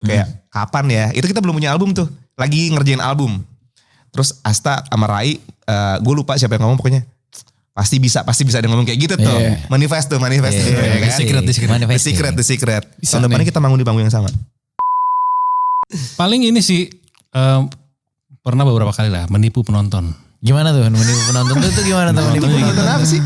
kayak kapan ya? Itu kita belum punya album tuh, lagi ngerjain album. Terus Asta sama Rai, gue lupa siapa yang ngomong pokoknya. Pasti bisa ada ngomong kayak gitu tuh. Manifest tuh. Ya kan? The secret. Tahun depannya kita manggung di panggung yang sama. Paling ini sih pernah beberapa kali lah menipu penonton. Gimana tuh menipu penonton tuh gimana tuh? Menipu penonton apa sih?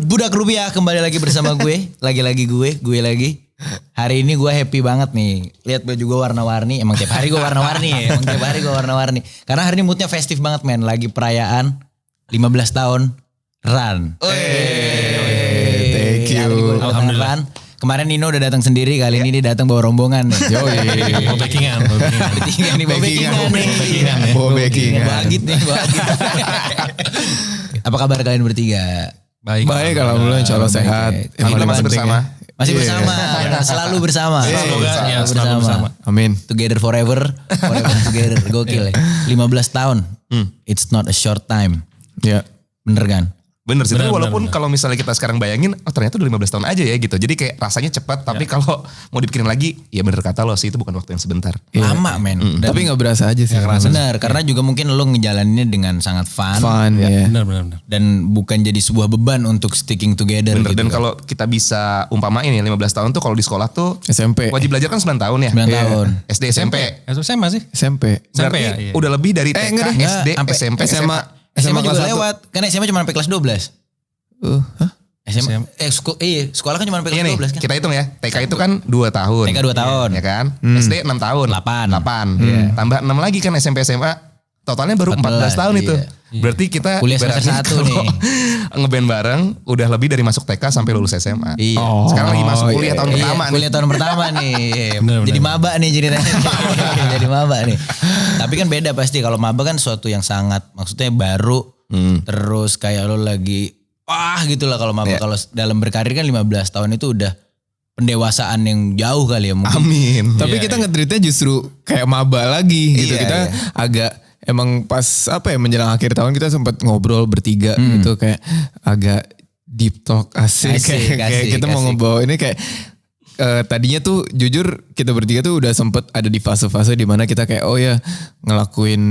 Budak rupiah kembali lagi bersama gue. Lagi-lagi gue lagi. Hari ini gue happy banget nih. Lihat baju gue warna-warni. Emang tiap hari gue warna-warni. Karena hari ini moodnya festif banget men. Lagi perayaan 15 tahun Run. Thank you. Alhamdulillah. Kemarin Nino udah datang sendiri, kali ini dia datang bawa rombongan nih. Bawa backingan. Bawa backingan. Bagit nih. Apa kabar kalian bertiga? Baik alhamdulillah, insya Allah sehat. Kita masih bersama. Masih bersama, selalu bersama. Selalu bersama. Amin. Together forever together. Gokil ya. 15 tahun. It's not a short time. Ya. Bener kan? Bener sih, tapi walaupun kalau misalnya kita sekarang bayangin, oh ternyata udah 15 tahun aja ya gitu. Jadi kayak rasanya cepat, tapi kalau mau dipikirin lagi, ya bener kata lo sih itu bukan waktu yang sebentar. Lama men. Tapi gak berasa aja sih. Bener, karena juga mungkin lo ngejalaninnya dengan sangat fun. Ya. Bener. Dan bukan jadi sebuah beban untuk sticking together. Bener, gitu. dan kalau kita bisa umpamain ya 15 tahun tuh kalau di sekolah tuh SMP. wajib belajar kan 9 tahun ya. 9 tahun. SD, SMP. SMA sih. SMP. Berarti ya? udah lebih dari TK, enggak deh. SD, Sampai SMP, SMA juga kelas lewat. Karena SMA cuma sampai kelas 12. SMA. Sekolah kan cuma sampai kelas 12 kan. Kita hitung ya, TK itu kan 2 tahun. TK 2 tahun. Ya kan? SD 6 tahun. 8. Tambah 6 lagi kan SMP, SMA. Totalnya baru 14 tahun itu. Berarti kita kuliah semester 1 nih. Ngeband bareng udah lebih dari masuk TK sampai lulus SMA. Iya. Sekarang lagi masuk kuliah tahun pertama nih. Kuliah tahun pertama nih. Bener. Jadi maba nih ceritanya. Jadi maba nih. Tapi kan beda pasti kalau maba kan suatu yang sangat maksudnya baru. Terus kayak lo lagi gitu lah kalau maba. Kalau dalam berkarir kan 15 tahun itu udah pendewasaan yang jauh kali ya mungkin. Amin. Tapi kita nge-treatnya justru kayak maba lagi gitu. Kita agak emang pas menjelang akhir tahun kita sempat ngobrol bertiga gitu kayak agak deep talk asik kayak kita mau ngebawa ini kayak tadinya tuh jujur kita bertiga tuh udah sempet ada di fase-fase dimana kita kayak ngelakuin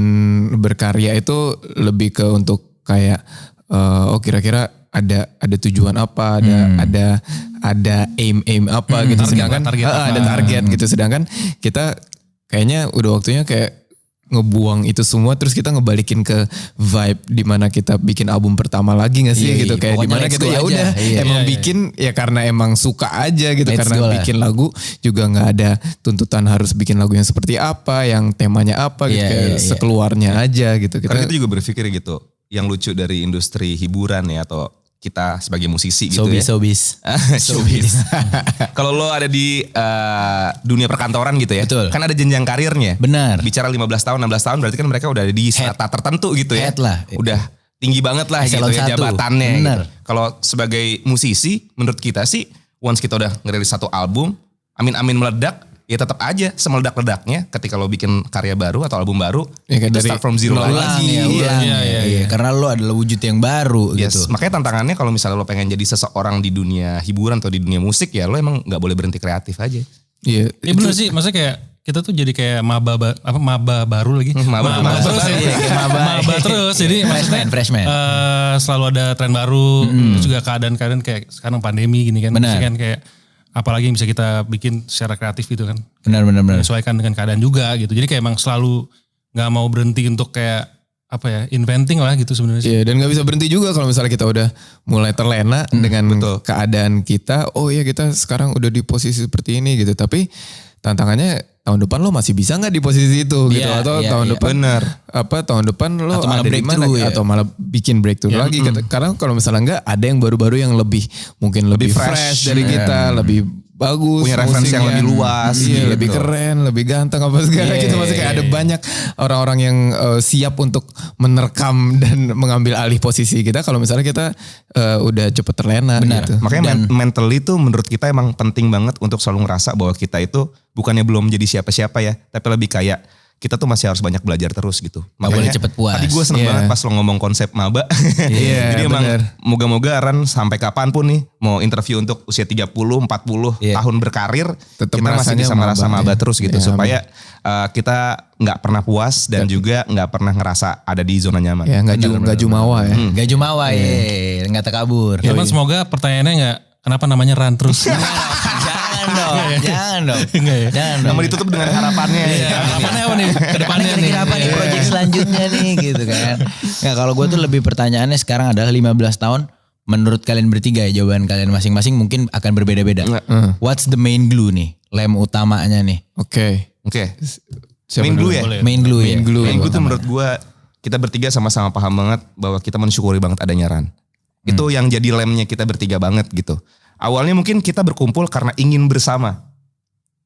berkarya itu lebih ke untuk kayak kira-kira ada tujuan apa, ada aim apa gitu, sedangkan ada target gitu, sedangkan kita kayaknya udah waktunya kayak ngebuang itu semua terus kita ngebalikin ke vibe dimana kita bikin album pertama lagi nggak sih gitu kayak dimana kita ya udah emang bikin ya karena emang suka aja gitu. Let's karena bikin lagu juga nggak ada tuntutan harus bikin lagu yang seperti apa, yang temanya apa gitu kayak sekeluarnya aja gitu. Karena kita juga berpikir gitu, yang lucu dari industri hiburan ya atau kita sebagai musisi gitu Showbiz. Kalau lo ada di dunia perkantoran gitu ya. Betul. Kan ada jenjang karirnya. Benar. Bicara 15 tahun, 16 tahun berarti kan mereka udah ada di strata tertentu gitu ya. Head lah. Udah tinggi banget lah gitu ya jabatannya. Benar. Gitu. Kalau sebagai musisi menurut kita sih once kita udah ngerilis satu album, amin-amin meledak, ya tetap aja semeledak-ledaknya ketika lo bikin karya baru atau album baru, ya, itu start from zero lagi. Iya. Karena lo adalah wujud yang baru gitu. Makanya tantangannya kalau misalnya lo pengen jadi seseorang di dunia hiburan atau di dunia musik ya lo emang gak boleh berhenti kreatif aja. Iya. Iya bener sih, maksudnya kayak kita tuh jadi kayak maba baru lagi. Maba terus ya. Maba terus. Jadi freshman. Selalu ada tren baru, terus juga keadaan-keadaan kayak sekarang pandemi gini kan. Benar. Kan kayak apalagi yang bisa kita bikin secara kreatif gitu kan. Benar. Menyesuaikan dengan keadaan juga gitu. Jadi kayak emang selalu gak mau berhenti untuk kayak inventing lah gitu sebenarnya. Iya, dan gak bisa berhenti juga kalau misalnya kita udah mulai terlena dengan keadaan kita. Oh iya kita sekarang udah di posisi seperti ini gitu. Tapi tantangannya tahun depan lo masih bisa gak di posisi itu gitu. Atau tahun depan tahun depan lo atau malah ada di mana atau malah bikin breakthrough lagi. Karena kalau misalnya enggak ada yang baru-baru yang lebih mungkin lebih fresh dari kita, lebih bagus, punya referensi yang lebih luas, gitu. Lebih keren, lebih ganteng apa segala gitu. Maksudnya kayak ada banyak orang-orang yang siap untuk menerkam dan mengambil alih posisi kita kalau misalnya kita udah cepet terlena. Gitu. Makanya mentally tuh menurut kita emang penting banget untuk selalu ngerasa bahwa kita itu bukannya belum jadi siapa-siapa ya, tapi lebih kayak kita tuh masih harus banyak belajar terus gitu. Gak boleh cepet puas. Tadi gue seneng banget pas lo ngomong konsep maba. Jadi emang moga-moga Ran sampai kapanpun nih mau interview untuk usia 30, 40 tahun berkarir, tetap kita masih bisa merasa maba terus gitu. Supaya kita gak pernah puas dan juga gak pernah ngerasa ada di zona nyaman. Ya gak jumawa ya. Gak jumawa ya, gak takabur. Cuman semoga pertanyaannya gak kenapa namanya Ran terus. Jangan dong. Nama ditutup dengan harapannya. Harapannya apa nih ke depannya nih? Kira-kira apa nih proyek selanjutnya nih gitu kan. Nah kalau gue tuh lebih pertanyaannya sekarang adalah 15 tahun. Menurut kalian bertiga ya, jawaban kalian masing-masing mungkin akan berbeda-beda. What's the main glue nih? Lem utamanya nih. Oke. Main glue ya? Main glue ya. Main glue tuh menurut gue kita bertiga sama-sama paham banget bahwa kita mensyukuri banget adanya Ran. Itu yang jadi lemnya kita bertiga banget gitu. Awalnya mungkin kita berkumpul karena ingin bersama.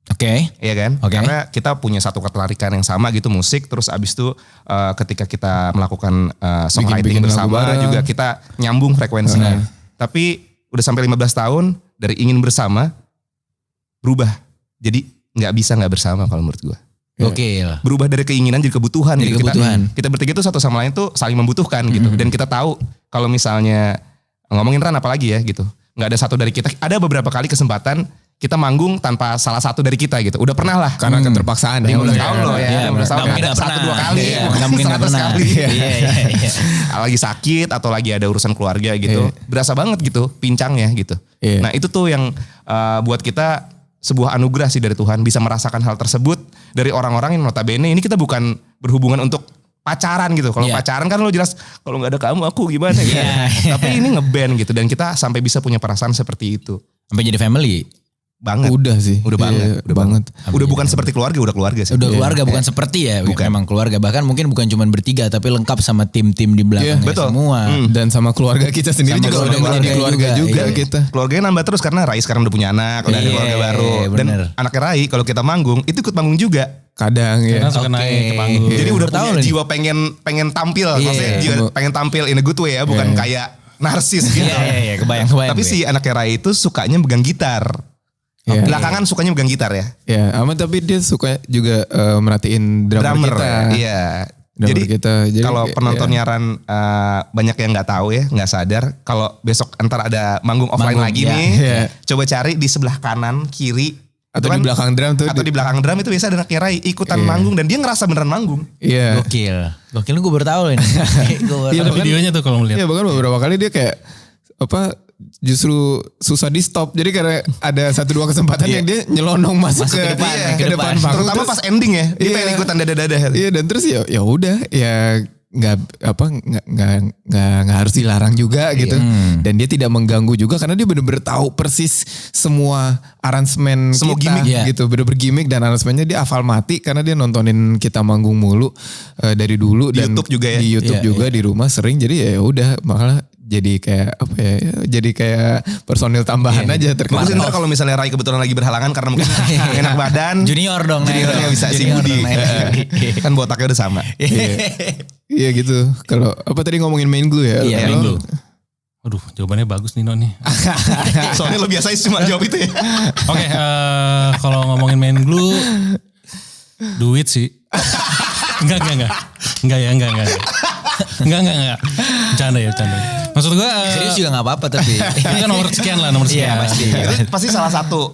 Oke. Iya kan? Karena kita punya satu ketertarikan yang sama gitu musik. Terus abis itu ketika kita melakukan songwriting bersama juga kita nyambung frekuensinya. Tapi udah sampai 15 tahun dari ingin bersama berubah. Jadi gak bisa gak bersama kalau menurut gue. Gokil. Berubah dari keinginan jadi kebutuhan. Jadi kebutuhan. Kita bertiga tuh satu sama lain tuh saling membutuhkan gitu. Dan kita tahu kalau misalnya ngomongin Ran apalagi ya gitu. Gak ada satu dari kita. Ada beberapa kali kesempatan kita manggung tanpa salah satu dari kita gitu. Udah pernah lah. Karena keterpaksaan. 15 tahun loh ya. 15 tahun ada 1-2 kali. Gak mungkin gak pernah. Lagi sakit atau lagi ada urusan keluarga gitu. Berasa banget gitu pincangnya gitu. Nah itu tuh yang buat kita sebuah anugerah sih dari Tuhan. Bisa merasakan hal tersebut dari orang-orang yang notabene. Ini kita bukan berhubungan untuk pacaran gitu. Kalau pacaran kan lo jelas kalau nggak ada kamu aku gimana gitu. Tapi ini ngeband gitu dan kita sampai bisa punya perasaan seperti itu. Sampai jadi family. Banget. Udah sih. Udah banget. Udah banget. Udah bukan seperti keluarga, udah keluarga sih. Udah keluarga bukan seperti ya. Bukan. Memang keluarga. Bahkan mungkin bukan cuma bertiga tapi lengkap sama tim-tim di belakangnya semua. Dan sama keluarga kita sendiri Sama juga udah menjadi keluarga juga kita. Keluarganya nambah terus karena Rai sekarang udah punya anak, udah ada keluarga baru. Dan anaknya Rai kalau kita manggung itu ikut manggung juga. Kadang ya. Karena suka naik ke panggung. Jadi udah punya jiwa pengen tampil. Maksudnya jiwa pengen tampil in a good way ya. Bukan kayak narsis gitu. Iya, kebayang. Tapi si anaknya Rai itu sukanya megang gitar. Belakangan sukanya megang gitar ya. Ya, aman tapi dia suka juga merhatiin drummer kita. Iya. Jadi kalau penontonnya Ran banyak yang nggak tahu ya, nggak sadar. Kalau besok ntar ada manggung offline lagi nih, coba cari di sebelah kanan, kiri. Atau di belakang drum tuh. Atau di belakang drum itu biasa ada anak Rai ikutan manggung dan dia ngerasa beneran manggung. Iya. Gokil gue baru tahu ini. Ada videonya tuh kalau melihat. Iya bahkan beberapa kali dia kayak justru susah di stop. Jadi karena ada 1-2 kesempatan yang dia nyelonong masuk ke depan panggung. Terutama pas ending ya, dia pengen ikutan dada-dada. Iya dan terus ya udah ya nggak harus dilarang juga gitu. Dan dia tidak mengganggu juga karena dia bener-bener tahu persis semua aransemen semua kita gimmick gitu. Bener-bener gimmick dan aransemennya dia hafal mati karena dia nontonin kita manggung mulu dari dulu. Di Dan YouTube juga ya. Di YouTube juga di rumah sering. Jadi ya udah malah jadi kayak jadi kayak personil tambahan aja terkenal. Bagus ntar kalau misalnya Rai kebetulan lagi berhalangan karena mungkin enak badan. Junior dong. Juniornya bisa si Budi. Kan botaknya udah sama. Iya gitu. Kalau tadi ngomongin main glue ya? Iya main glue. Aduh jawabannya bagus Nino nih. Soalnya lo biasanya cuma jawab itu ya. Oke, kalau ngomongin main glue, duit sih. Enggak. Bercanda. Maksud gue serius juga gak apa-apa tapi. Ini kan nomor sekian. Iya pasti. Itu pasti salah satu.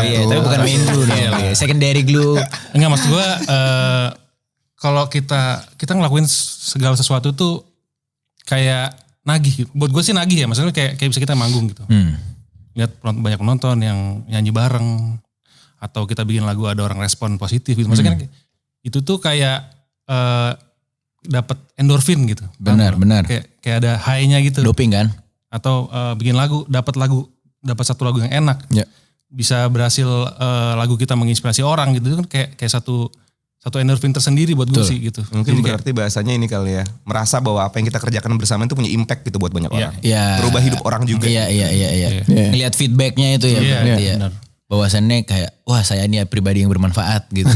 Iya, tapi bukan main glue dong. Secondary glue. Enggak maksud gue kalau kita ngelakuin segala sesuatu tuh kayak nagih. Buat gue sih nagih ya. Maksudnya kayak bisa kita manggung gitu. Lihat banyak penonton yang nyanyi bareng. Atau kita bikin lagu ada orang respon positif gitu. Maksudnya kan itu tuh kayak dapat endorfin gitu. Benar. Kayak ada high-nya gitu. Doping kan? Atau bikin lagu, dapat satu lagu yang enak. Ya. Bisa berhasil lagu kita menginspirasi orang gitu. Itu kan kayak satu endorfin tersendiri buat gue sih gitu. Mungkin berarti bahasanya ini kali ya. Merasa bahwa apa yang kita kerjakan bersama itu punya impact gitu buat banyak orang. Iya. Berubah hidup orang juga. Iya. Ngelihat feedbacknya itu ya berarti ya. Benar. Bahwasannya kayak wah saya ini pribadi yang bermanfaat gitu.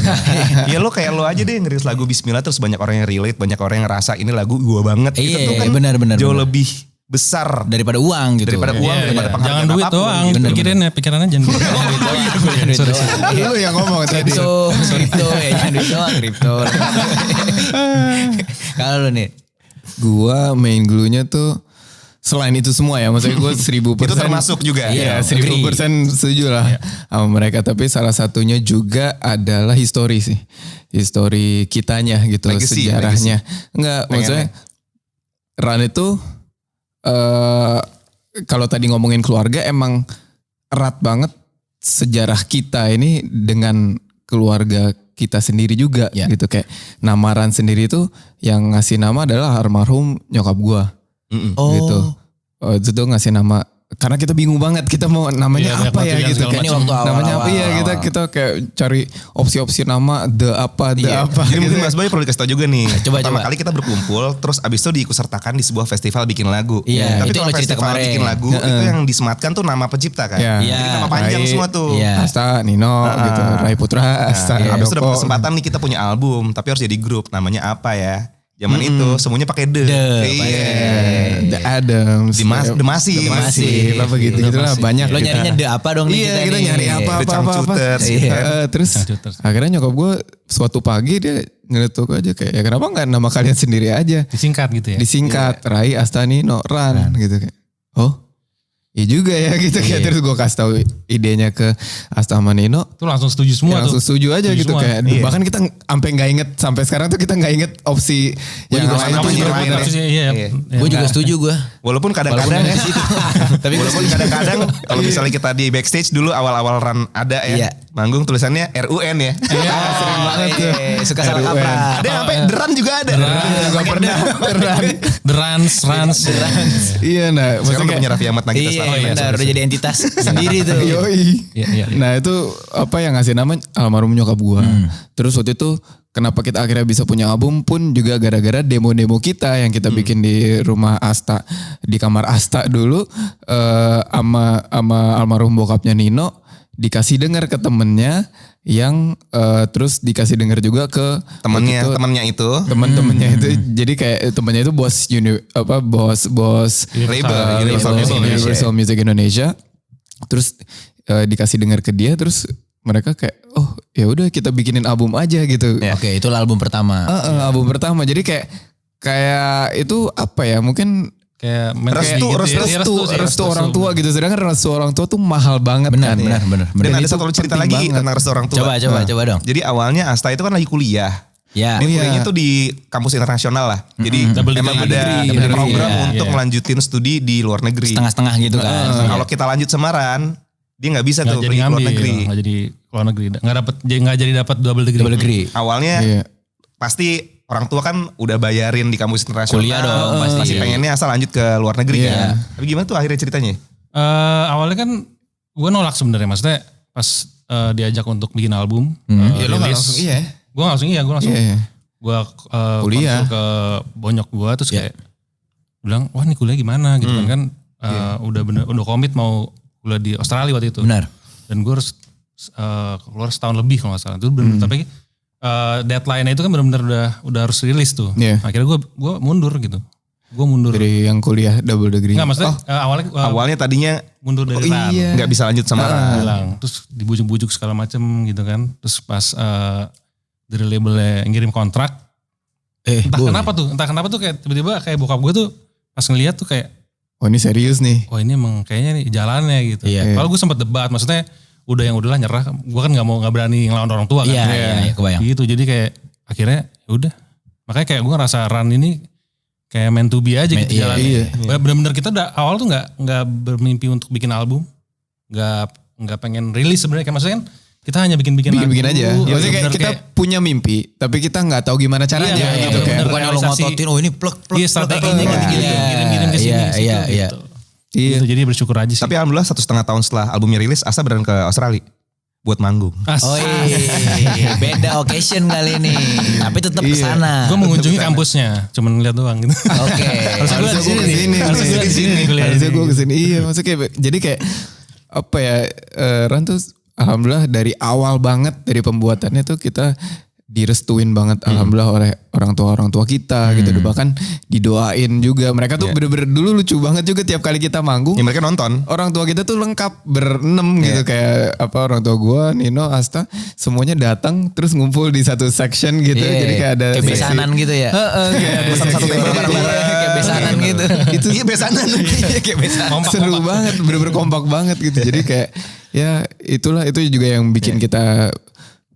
Ya lo kayak lo aja deh ngerilis lagu Bismillah terus banyak orang yang relate, banyak orang yang ngerasa ini lagu gue banget. Iya itu kan benar. jauh lebih besar Daripada uang gitu. daripada uang, daripada penghargaan Jangan duit apapun, doang, gitu. pikirannya jangan duit. Lu yang ngomong tadi. Kripto ya, jangan duit doang, kripto. Kalau lu nih, Gua main glue-nya tuh selain itu semua ya, maksudnya gue 1000%. Itu termasuk juga. Iya. Ya 1000% setuju lah sama mereka. Tapi salah satunya juga adalah histori sih. Histori kitanya gitu, Legacy, sejarahnya. Enggak, maksudnya Ran itu kalau tadi ngomongin keluarga emang erat banget sejarah kita ini dengan keluarga kita sendiri juga Ya. gitu. Kayak nama Ran sendiri tuh yang ngasih nama adalah almarhum nyokap gua. Gitu. Itu tuh ngasih nama karena kita bingung banget kita mau namanya Iya, apa ya banyak gitu segala kan. macam. Waktu awal-awal. Namanya apa ya kita kayak cari opsi-opsi nama the apa Iya. apa Jadi gitu. mungkin Mas Boy perlu dikasih tau juga nih. Coba, Pertama coba. kali kita berkumpul, terus abis itu diikutsertakan di sebuah festival bikin lagu. Iya, Tapi itu kalau yang lo cerita festival kemarin. bikin lagu, itu yang disematkan tuh nama pencipta kan. Iya. Iya. Jadi nama panjang Rai, semua tuh. Iya. Asta, Nino gitu, Rai Putra, Asta, Nah, abis itu Doko. dapat kesempatan nih kita punya album, tapi harus jadi grup. Namanya apa ya? Zaman itu semuanya pakai The. Iya. The Adams, The Massive. apa gitu gitulah banyak. lo kita. nyarinya de apa dong nih Iya kita nih? nyari apa The Changcuters, gitu kan. Terus Changcuters. akhirnya nyokap gue suatu pagi dia ngeletuk aja kayak ya kenapa nggak nama kalian sendiri aja Disingkat gitu ya. disingkat Rai Astani No Ran gitu kayak oh iya juga ya gitu kayak terus gue kasih tahu idenya ke Asta sama Nino Itu langsung setuju semua langsung tuh. setuju aja Setuju gitu semua. kayak bahkan kita sampai nggak inget sampai sekarang tuh kita nggak inget opsi yang juga lain sama tuh sih, juga lain bener. ya. Maksudnya iya. Iya. Gue juga setuju gue. Walaupun kadang-kadang ya. Tapi Walaupun kadang-kadang kalau misalnya kita di backstage dulu awal-awal Ran ada ya. Iya. Manggung tulisannya RUN ya. Sering banget tuh. Suka salah RUN. kaprah. Ada yang sampai Deran juga ada. Juga pernah The Rans. iya nah Sekarang udah maksudnya punya Raffi Ahmad Nagita Iya, Selamat. benar udah jadi entitas sendiri tuh. Yoi. Iya. Nah itu apa yang ngasih nama almarhum nyokap gua. Terus waktu itu kenapa kita akhirnya bisa punya album pun juga gara-gara demo-demo kita yang kita bikin di rumah Asta. Di kamar Asta dulu sama almarhum bokapnya Nino dikasih dengar ke temennya yang terus dikasih dengar juga ke Temennya itu. teman-temannya itu jadi kayak temannya itu bos Label Universal Music Indonesia. Terus dikasih dengar ke dia terus mereka kayak oh ya udah kita bikinin album aja gitu. Oke, itulah album pertama. Album pertama. Jadi kayak itu apa ya mungkin Kayak Restu orang tua gitu. Sedangkan restu orang tua tuh mahal banget Benar, kan. benar. Dan ada itu satu cerita penting lagi banget. tentang restu orang tua. Coba dong. Jadi awalnya Asta itu kan lagi kuliah. Ya. Dia kuliahnya tuh di kampus internasional lah. Jadi Double emang degree. ada Double degree, program iya, untuk melanjutin studi di luar negeri. Setengah-setengah gitu kan. Kalau kita lanjut Semaran, dia nggak bisa tuh Nggak jadi pergi ke luar ngambil, negeri. nggak jadi keluar negeri, nggak jadi dapat double degree. Double degree. Awalnya Iya. pasti orang tua kan udah bayarin di kampus internasional. Kuliah dong, pasti. Pasti pengennya asal lanjut ke luar negeri Iya. kan. Tapi gimana tuh akhirnya ceritanya? Awalnya kan gue nolak sebenarnya, maksudnya pas diajak untuk bikin album, Ya lo nggak rilis, langsung iya. gue langsung Iya. gue Kuliah. konsul ke bonyok gue terus kayak bilang wah ini kuliah gimana gitu kan udah komit mau kuliah di Australia waktu itu. Benar. Dan gue harus keluar setahun lebih kalau nggak salah. Itu bener, tapi deadline-nya itu kan benar-benar udah harus rilis tuh. Iya. Akhirnya gue mundur gitu. Gue mundur. Dari yang kuliah double degree. Enggak maksudnya awalnya Awalnya tadinya mundur dari Ran. iya. nggak bisa lanjut Semaran. Bilang. Terus dibujuk-bujuk segala macem gitu kan. Terus pas dari labelnya ngirim kontrak. Entah kenapa tuh kayak tiba-tiba kayak bokap gue tuh pas ngeliat tuh kayak Oh ini serius nih. oh ini emang kayaknya nih jalannya gitu. Iya. Kalau gue sempet debat maksudnya udahlah nyerah. Gue kan nggak berani ngelawan orang tua kan. Iya, kebayang. Gitu jadi kayak akhirnya ya udah. Makanya kayak gue ngerasa Ran ini kayak meant to be aja gitu Iya, jalannya. Bener-bener kita udah awal tuh nggak bermimpi untuk bikin album. Nggak pengen rilis sebenarnya. Kayak maksudnya kan kita hanya bikin-bikin Bikin-bikin aja. lagu. Maksudnya kayak Bener-bener kita punya mimpi, tapi kita nggak tahu gimana caranya Iya, gitu iya, kayak. bener. Bukan lo realisasi. ngototin, oh ini plek Iya strateginya gitu-gitu. Kirim-kirim ke sini Iya, ke situ iya, iya. gitu. Iya. Gitu, jadi bersyukur aja sih. Tapi alhamdulillah 1,5 tahun setelah albumnya rilis, Asta berangkat ke Australia buat manggung. Oh iya, beda occasion kali ini. Tapi tetap kesana. Gue mengunjungi kampusnya, cuman ngeliat doang gitu. Oke. Harusnya gue di sini nih. Harusnya gue di sini nih kuliah. Harusnya gue kesini. Iya maksudnya kayak, jadi kayak apa ya Ran tuh alhamdulillah dari awal banget dari pembuatannya tuh kita direstuin banget alhamdulillah oleh orang tua kita gitu. Bahkan didoain juga. Mereka tuh bener-bener dulu lucu banget juga tiap kali kita manggung. Ya mereka nonton. Orang tua kita tuh lengkap berenam gitu, kayak orang tua gue, Nino, Asta, semuanya datang terus ngumpul di satu section gitu. Jadi kayak ada kayak besanan gitu ya. kayak ada Satu tembok bareng-bareng. Kayak besanan gitu. Itu Iya besanan. Kayak besanan. seru banget, bener-bener kompak banget gitu. Jadi kayak ya itu juga yang bikin kita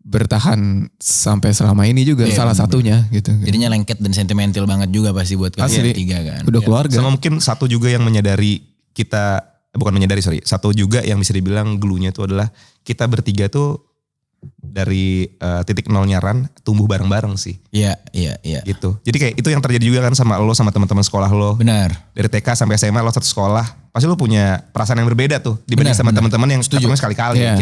bertahan sampai selama ini juga, salah satunya gitu. Jadinya lengket dan sentimental banget juga pasti buat kalian Asli. tiga kan. Udah keluarga. Sama mungkin satu juga yang menyadari kita, bukan menyadari sorry, satu juga yang bisa dibilang gelunya itu adalah kita bertiga tuh dari titik nolnya Ran tumbuh bareng-bareng sih. Iya. Gitu. Jadi kayak itu yang terjadi juga kan sama lo sama teman-teman sekolah lo. Benar. Dari TK sampai SMA lo satu sekolah, pasti lo punya perasaan yang berbeda tuh dibanding sama teman-teman yang ketemu sekali-kali. Iya,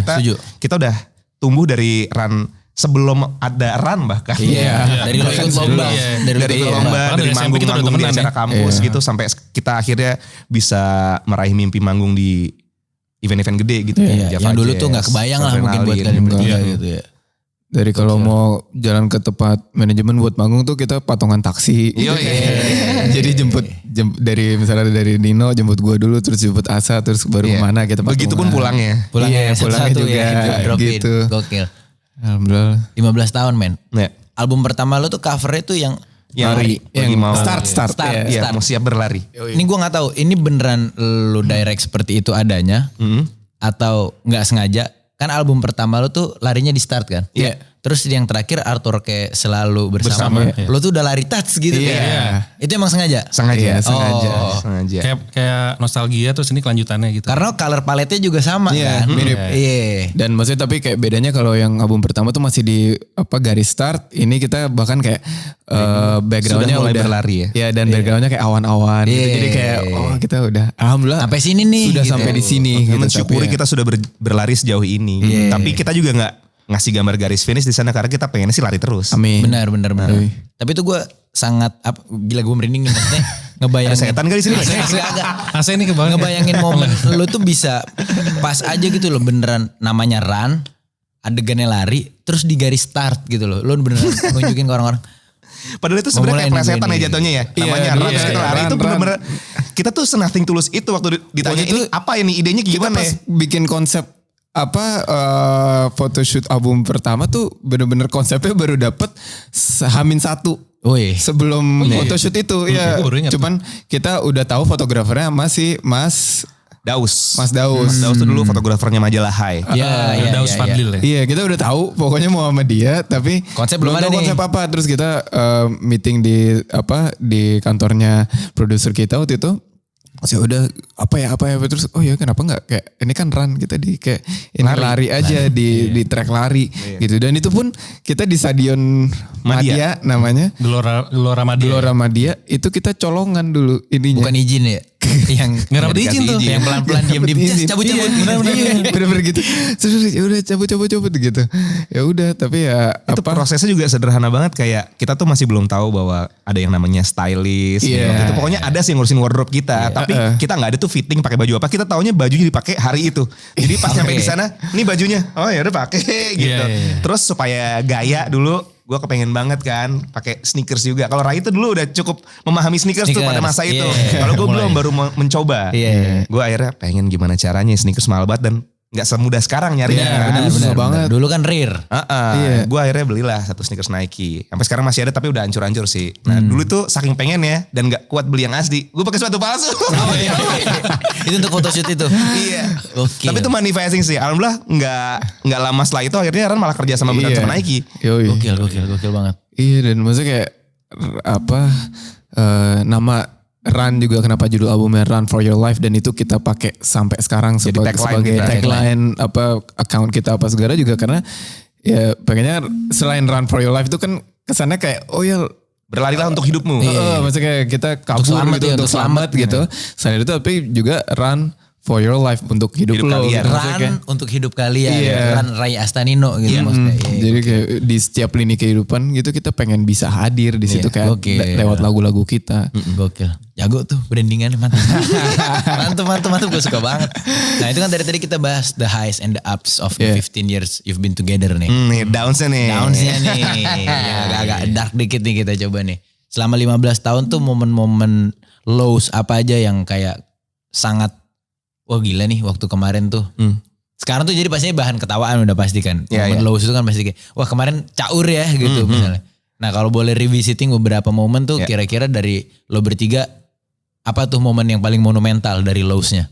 Kita udah tumbuh dari Ran sebelum ada Ran bahkan. Iya. Dari lo ikut lomba. Dari ikut lomba, dari Bahkan dari SMP kita udah manggung-manggung di temenan acara kampus gitu sampai kita akhirnya bisa meraih mimpi manggung di event-event gede gitu Iya, Java yang dulu Jazz, tuh gak kebayang lah mungkin buat Adrenalin. kalian bertiga gitu ya. Dari kalau mau jalan ke tempat manajemen buat manggung tuh kita patungan taksi. Iya. Jadi jemput dari misalnya dari Nino jemput gue dulu, terus jemput Asa, terus baru kemana kita patungan. Begitupun pulangnya. Iya, pulangnya satu-satu juga ya, drop in. gitu. Gokil. Alhamdulillah. 15 tahun men. Ya. Album pertama lo tuh covernya tuh yang Yang Yang mau start. Iya, mau siap berlari. ini gue nggak tahu ini beneran lo direct seperti itu adanya atau nggak sengaja. Kan album pertama lo tuh larinya di start kan. Iya. Terus yang terakhir Arthur kayak selalu bersama. Lo tuh udah lari touch gitu kan. Itu emang sengaja. Sengaja. Iya, sengaja. Sengaja. Kayak nostalgia terus ini kelanjutannya gitu. Karena color paletnya juga sama kan. mirip. Iya. Dan maksudnya tapi kayak bedanya kalau yang album pertama tuh masih di garis start, ini kita bahkan kayak backgroundnya Sudah mulai udah berlari ya? Iya, dan backgroundnya kayak awan-awan gitu. Iya. Jadi kayak kita udah alhamdulillah Sampai sini nih. sudah gitu. sampai di sini gitu. Mensyukuri Tapi ya, kita sudah berlari sejauh ini. Tapi kita juga nggak ngasih gambar garis finish di sana karena kita pengennya sih lari terus. amin. Benar. Tapi itu gue sangat gila gue merinding nih maksudnya ngebayangin. Ada setan kali di sini? Agak. Asa ini kebayang. Ngebayangin momen lu tuh bisa pas aja gitu loh beneran namanya run, adegannya lari, terus di garis start gitu loh. Lu beneran nunjukin ke orang-orang. Padahal itu sebenarnya kayak Memulai plesetan nih. ya jatuhnya ya. Namanya run terus kita lari itu bener-bener. Kita tuh nothing tulus itu waktu ditanya Pokoknya ini apa ini idenya kita gimana pas ya? bikin konsep photoshoot album pertama tuh bener-bener konsepnya baru dapet Hamin 1 Woi. sebelum photoshoot itu ya. baru ingat. Cuman kita udah tahu fotografernya masih Mas Daus. Daus. Daus tuh dulu fotografernya majalah Hai. Iya. Daus Fadlil ya. Iya, kita udah tahu pokoknya mau sama dia, tapi Konsep belum ada tahu nih. konsep apa. Terus kita meeting di kantornya produser kita waktu itu. Ya udah apa ya terus kenapa nggak kayak ini kan run kita di kayak ini lari aja di track lari gitu. Dan itu pun kita di Stadion Madia namanya. Gelora Madia. Gelora Madia itu kita colongan dulu ininya. Bukan izin ya. Yang Nggak dapat izin tuh. Yang pelan-pelan diam-diam. Izin. Cabut-cabut. Iya, bener-bener gitu. Terus ya udah cabut gitu. Ya udah tapi ya Itu prosesnya juga sederhana banget kayak kita tuh masih belum tahu bahwa ada yang namanya stylist. Iya. Gitu. Pokoknya ada sih yang ngurusin wardrobe kita. Tapi kita nggak ada tuh fitting pakai baju apa. Kita taunya bajunya dipakai hari itu. Jadi pas nyampe di sana, ini bajunya. Oh ya udah pakai gitu. Iya. Terus supaya gaya dulu gue kepengen banget kan pakai sneakers juga. Kalau Rai itu dulu udah cukup memahami sneakers tuh pada masa itu. Iya. Kalau gue belum baru mencoba. Iya. Gue akhirnya pengen gimana caranya sneakers mahal banget dan nggak semudah sekarang nyarinya. Benar, susah banget. Dulu kan rear. Iya. Gue akhirnya belilah satu sneakers Nike. Sampai sekarang masih ada tapi udah hancur-hancur sih. Nah dulu tuh saking pengen ya dan gak kuat beli yang asli. Gue pakai sepatu palsu. Itu untuk photoshoot itu. Iya. Oke. Tapi itu manifesting sih. Alhamdulillah nggak lama setelah itu akhirnya Ran malah kerja sama beneran Iya. sama Nike. Yoi. Gokil banget. Iya, dan maksudnya kayak nama Run juga kenapa judul albumnya Run for Your Life, dan itu kita pakai sampai sekarang Jadi sebagai tagline kita. tagline account kita apa segala juga karena ya pengennya selain Run for Your Life itu kan kesannya kayak Berlarilah untuk hidupmu. maksudnya kayak kita kabur selamat gitu ya, untuk untuk selamat gitu. Selain itu tapi juga Run for your life, untuk hidup lo. kalian. Run untuk hidup kalian. Iya. Run Ray Astanino gitu maksudnya. Iya. Jadi kayak di setiap lini kehidupan gitu kita pengen bisa hadir di situ kayak gokil. lewat lagu-lagu kita. Gokil. Jago tuh brandingannya mantap. mantap. Gue suka banget. Nah itu kan dari tadi kita bahas the highs and the ups of the 15 years you've been together nih. Nih downsnya nih. Downsnya nih. Ya, agak-agak dark dikit nih kita coba nih. Selama 15 tahun tuh momen-momen lows apa aja yang kayak sangat, wah gila nih waktu kemarin tuh. Sekarang tuh jadi pastinya bahan ketawaan udah pasti kan. Momen lows itu kan pasti kayak, wah kemarin caur ya gitu misalnya. Nah kalau boleh revisiting beberapa momen tuh kira-kira dari lo bertiga, apa tuh momen yang paling monumental dari lows-nya?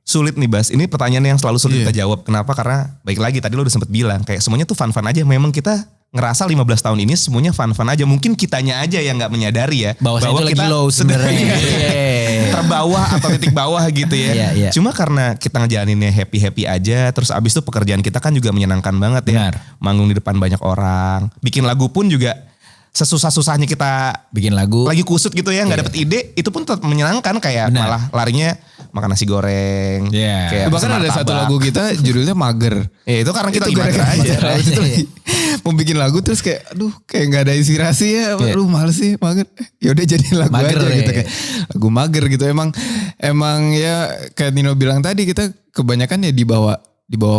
Sulit nih Bas, ini pertanyaan yang selalu sulit kita jawab. Kenapa? Karena baik lagi tadi lo udah sempet bilang kayak semuanya tuh fun-fun aja. Memang kita ngerasa 15 tahun ini semuanya fun-fun aja. Mungkin kitanya aja yang gak menyadari ya. Bahwa itu lagi low sebenarnya. Terbawah atau titik bawah gitu ya. Iya. Cuma karena kita ngejalaninnya happy-happy aja. Terus abis itu pekerjaan kita kan juga menyenangkan banget ya. Benar. Manggung di depan banyak orang. Bikin lagu pun juga sesusah-susahnya kita Bikin lagu. lagi kusut gitu ya, nggak dapet ide, itu pun tetap menyenangkan kayak malah larinya makan nasi goreng. Kayak Bahkan pesen ada satu martabak. lagu kita judulnya Mager. Itu karena kita Itu lagi mager aja. Itu lagi mau bikin lagu terus kayak aduh kayak nggak ada inspirasi ya. Aduh males sih mager. Ya udah jadi lagu Mager aja ya. gitu kayak lagu mager gitu. Emang ya kayak Nino bilang tadi kita kebanyakan ya dibawa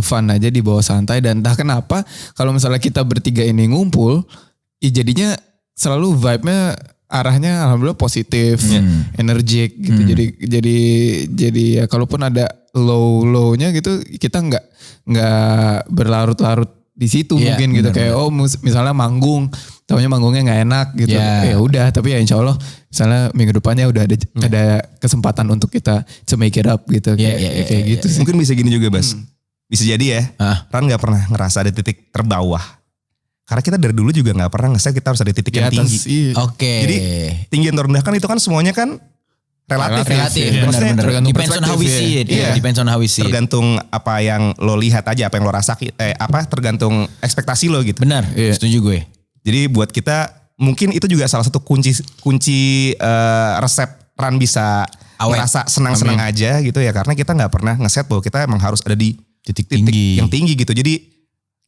fun aja, dibawa santai, dan entah kenapa kalau misalnya kita bertiga ini ngumpul, ya jadinya selalu vibe-nya arahnya alhamdulillah positif, energik gitu. Jadi ya kalaupun ada low-nya gitu kita nggak berlarut-larut di situ mungkin gitu kayak misalnya manggung, taunya manggungnya nggak enak gitu. Ya udah, tapi ya insya Allah misalnya minggu depannya udah ada kesempatan untuk kita to make it up gitu kayak gitu sih. Mungkin bisa gini juga Bas. Bisa jadi ya, Ran gak pernah ngerasa ada titik terbawah. Karena kita dari dulu juga gak pernah ngeset kita harus ada titik yang tinggi. Iya. Oke. Jadi tinggi dan rendah kan itu kan semuanya kan relatif. Maksudnya Benar. tergantung Depends on how we see it. Iya. Depends on how we see it. tergantung apa yang lo lihat aja, apa yang lo rasain, tergantung ekspektasi lo gitu. Benar, setuju gue. Jadi buat kita mungkin itu juga salah satu kunci resep Ran bisa ngerasa senang-senang aja gitu ya, karena kita nggak pernah ngeset bahwa kita emang harus ada di titik tinggi. yang tinggi gitu. Jadi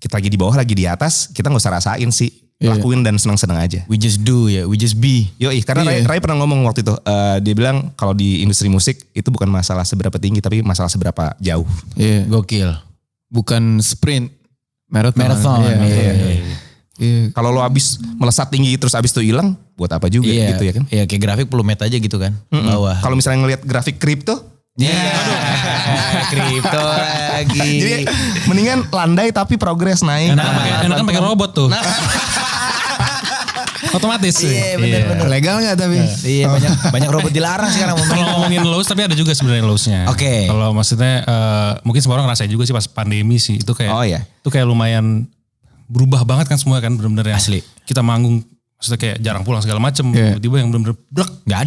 kita lagi di bawah, lagi di atas, kita nggak usah rasain sih, lakuin dan senang-senang aja. We just do ya, we just be. Yoi, karena Ray pernah ngomong waktu itu, dia bilang kalau di industri musik itu bukan masalah seberapa tinggi, tapi masalah seberapa jauh. Iya. Gokil. Bukan sprint, marathon. Iya. Kalau lo abis melesat tinggi terus abis itu hilang, buat apa juga gitu ya kan? Iya, kayak grafik pelumet aja gitu kan. Bawah. Kalau misalnya ngelihat grafik kripto, Kripto lagi. jadi mendingan landai tapi progres naik. Enakan pakai robot tuh. Otomatis sih. Iya benar. Legal gak tapi? Iya banyak robot dilarang sekarang. Kalau ngomongin lows, tapi ada juga sebenarnya lowsnya. Oke. Kalau maksudnya mungkin semua orang ngerasain juga sih pas pandemi sih. Itu kayak itu kayak lumayan berubah banget kan semua kan benar-benar ya. Asli. Kita manggung maksudnya kayak jarang pulang segala macem. Tiba-tiba yang benar-benar blek Gak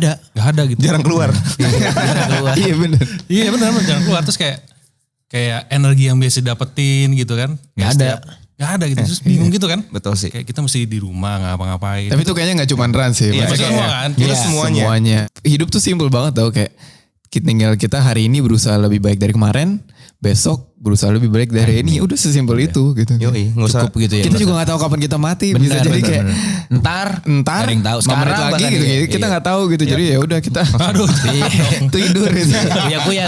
ada gitu. Jarang keluar. Iya bener. Iya benar jarang keluar, terus kayak energi yang biasa dapetin gitu kan. Gak ada. Gak ada gitu, terus bingung gitu kan. Betul sih. Kayak kita mesti di rumah ngapa-ngapain. Tapi itu kayaknya gak cuma Ran sih. Iya, Maksudnya semua kan. Itu semuanya. Hidup tuh simpel banget tau, kayak tinggal kita hari ini berusaha lebih baik dari kemarin, besok berusaha lebih baik dari ini, udah sesimpel itu gitu. Yoi, nggak usah. Cukup gitu ya. Kita juga gak tahu kapan kita mati, bisa jadi kayak Ntar entar ada yang tahu. 5 menit Sekarang lagi bahkan gitu, iya. kita nggak tahu gitu. Jadi ya udah kita tidur gitu. Kuya.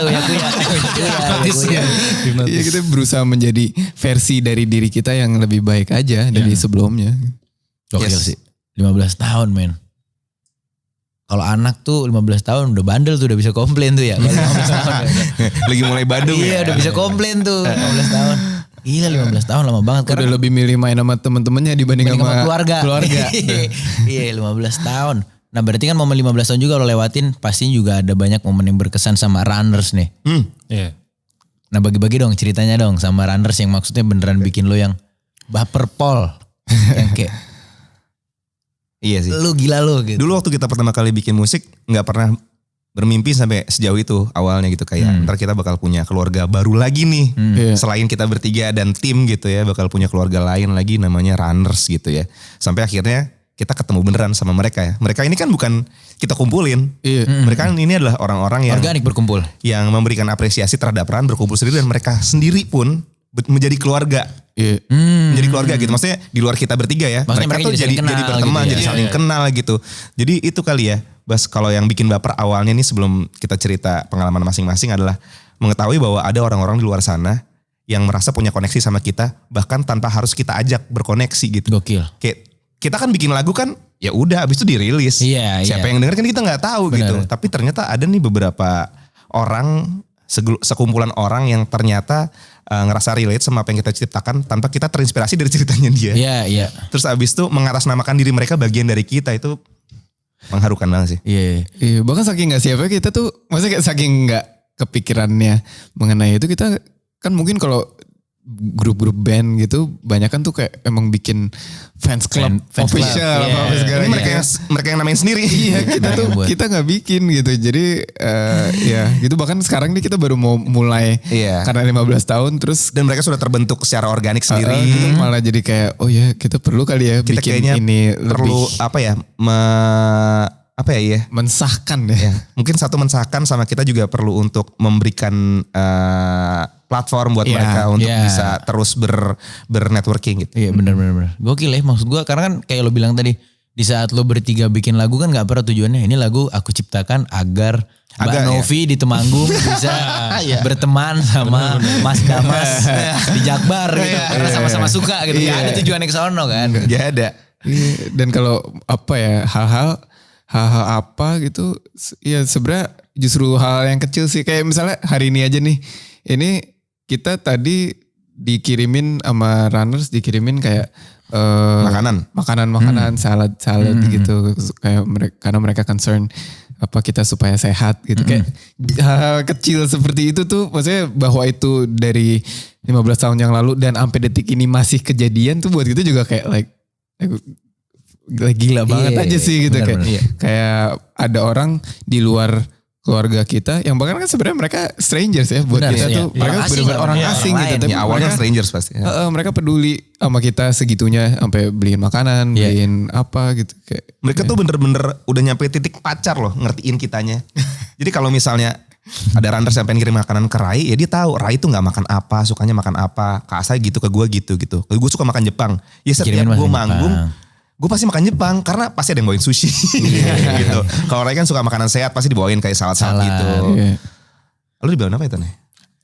Iya, kita berusaha menjadi versi dari diri kita yang lebih baik aja dari sebelumnya. Gokil sih. 15 tahun men. Kalau anak tuh 15 tahun udah bandel tuh, udah bisa komplain tuh ya. Kalau 15 tahun. Lagi mulai Bandung Iya udah bisa komplain tuh 15 tahun. Gila 15 tahun lama banget. Udah lebih milih main sama temen-temennya dibanding sama keluarga. Iya 15 tahun. Nah berarti kan momen 15 tahun juga lo lewatin, pastinya juga ada banyak momen yang berkesan sama runners nih. Iya. Nah bagi-bagi dong ceritanya dong sama runners yang maksudnya beneran bikin lo yang baper pol. Yang kayak Iya sih. lu gila lu gitu. Dulu waktu kita pertama kali bikin musik nggak pernah bermimpi sampai sejauh itu awalnya gitu, kayak ntar kita bakal punya keluarga baru lagi nih. Selain kita bertiga dan tim gitu ya, bakal punya keluarga lain lagi namanya Runners gitu ya. Sampai akhirnya kita ketemu beneran sama mereka ya. Mereka ini kan bukan kita kumpulin. Iya. Mereka ini adalah orang-orang yang Organik berkumpul. yang memberikan apresiasi terhadap Ran berkumpul sendiri dan mereka sendiri pun menjadi keluarga. Iya. Menjadi keluarga gitu. Maksudnya di luar kita bertiga ya. Maksudnya mereka tuh jadi saling kenal berteman, gitu ya. jadi saling kenal gitu. Jadi itu kali ya. Bas kalau yang bikin baper awalnya nih sebelum kita cerita pengalaman masing-masing adalah mengetahui bahwa ada orang-orang di luar sana yang merasa punya koneksi sama kita bahkan tanpa harus kita ajak berkoneksi gitu. Gokil. Kayak kita kan bikin lagu kan ya udah abis itu dirilis. Iya, Siapa iya. yang denger kan kita nggak tahu Benar. gitu. Tapi ternyata ada nih beberapa orang sekumpulan orang yang ternyata ngerasa relate sama apa yang kita ciptakan tanpa kita terinspirasi dari ceritanya dia. Iya, iya. Terus abis itu mengatasnamakan diri mereka bagian dari kita itu mengharukan banget sih. Iya. Iya, bahkan saking gak siapa kita tuh, maksudnya kayak saking gak kepikirannya mengenai itu, kita kan mungkin kalau grup-grup band gitu banyak kan tuh kayak emang bikin fans club Fans club, official iya. apa segala Ini gitu. mereka yang namain sendiri. Iya, kita Nah, tuh yang buat. kita nggak bikin gitu. Jadi ya gitu, bahkan sekarang nih kita baru mau mulai Iya. karena 15 tahun terus Dan mereka sudah terbentuk secara organik sendiri. kita malah jadi kayak oh ya kita perlu kali ya Kita bikin kayaknya ini perlu lebih apa ya? Apa ya? mensahkan ya. Ya, mungkin satu mensahkan sama kita juga perlu untuk memberikan platform buat Iya, mereka untuk iya. bisa terus bernetworking gitu. Iya benar-benar. Gokil ya, maksud gue karena kan kayak lo bilang tadi, di saat lo bertiga bikin lagu kan gak pernah tujuannya ini lagu aku ciptakan agar Mbak Agar, Novi di Temanggung bisa berteman sama Mas Damas di Jakbar gitu. Karena sama-sama suka gitu. Gak ada tujuannya ke sono kan. Gak ada. Iya, dan kalau apa ya hal-hal apa gitu ya sebenarnya justru hal yang kecil sih, kayak misalnya hari ini aja nih, ini kita tadi dikirimin sama runners kayak makanan salad gitu, kayak mereka karena mereka concern apa kita supaya sehat gitu, kayak hal kecil seperti itu tuh maksudnya bahwa itu dari 15 tahun yang lalu dan sampai detik ini masih kejadian tuh buat kita juga kayak gila banget Iya, aja sih gitu, benar-benar. kayak ada orang di luar keluarga kita yang bahkan kan sebenarnya mereka strangers ya buat Benar, kita iya. tuh, Orang mereka asing benar-benar lah, orang iya, asing orang gitu, lain. tapi Ya awalnya mereka, strangers pasti. Ya. mereka peduli sama kita segitunya sampai beliin makanan, Iya. beliin apa gitu kayak. Mereka tuh bener-bener udah nyampe titik pacar loh ngertiin kitanya. Jadi kalau misalnya ada runners yang pengen kirim makanan ke Rai, ya dia tahu Rai tuh nggak makan apa, sukanya makan apa. Kak Asa gitu ke gue gitu. Gue suka makan Jepang. Ya setiap Kirimin gue makan manggung, Jepang. gue pasti makan Jepang karena pasti ada yang bawain sushi gitu. Kalau Rai kan suka makanan sehat pasti dibawain kayak salad-salad gitu. Iya. Lalu dibawain apa itu nih?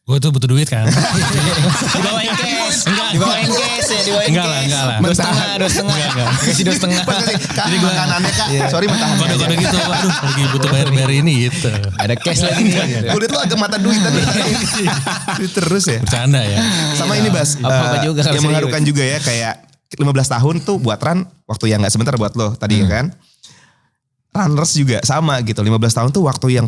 Gue tuh butuh duit kan. Dibawain cash. Dibawain cash ya, dibawain Enggak lah, cash. enggak lah. 2,5. Kasih 2,5. Jadi makanannya kak, sorry mentah. Kode-kode gitu, aduh lagi butuh bayar ini gitu. Ada cash lagi nih. Gue liat lu agak mata duit tadi. Terus ya. Bercanda ya. Sama ini Bas, Apa-apa juga kalau yang serius. mengharukan juga ya kayak 15 tahun tuh buat Ran, waktu yang gak sebentar buat lo tadi ya kan. Runners juga sama gitu, 15 tahun tuh waktu yang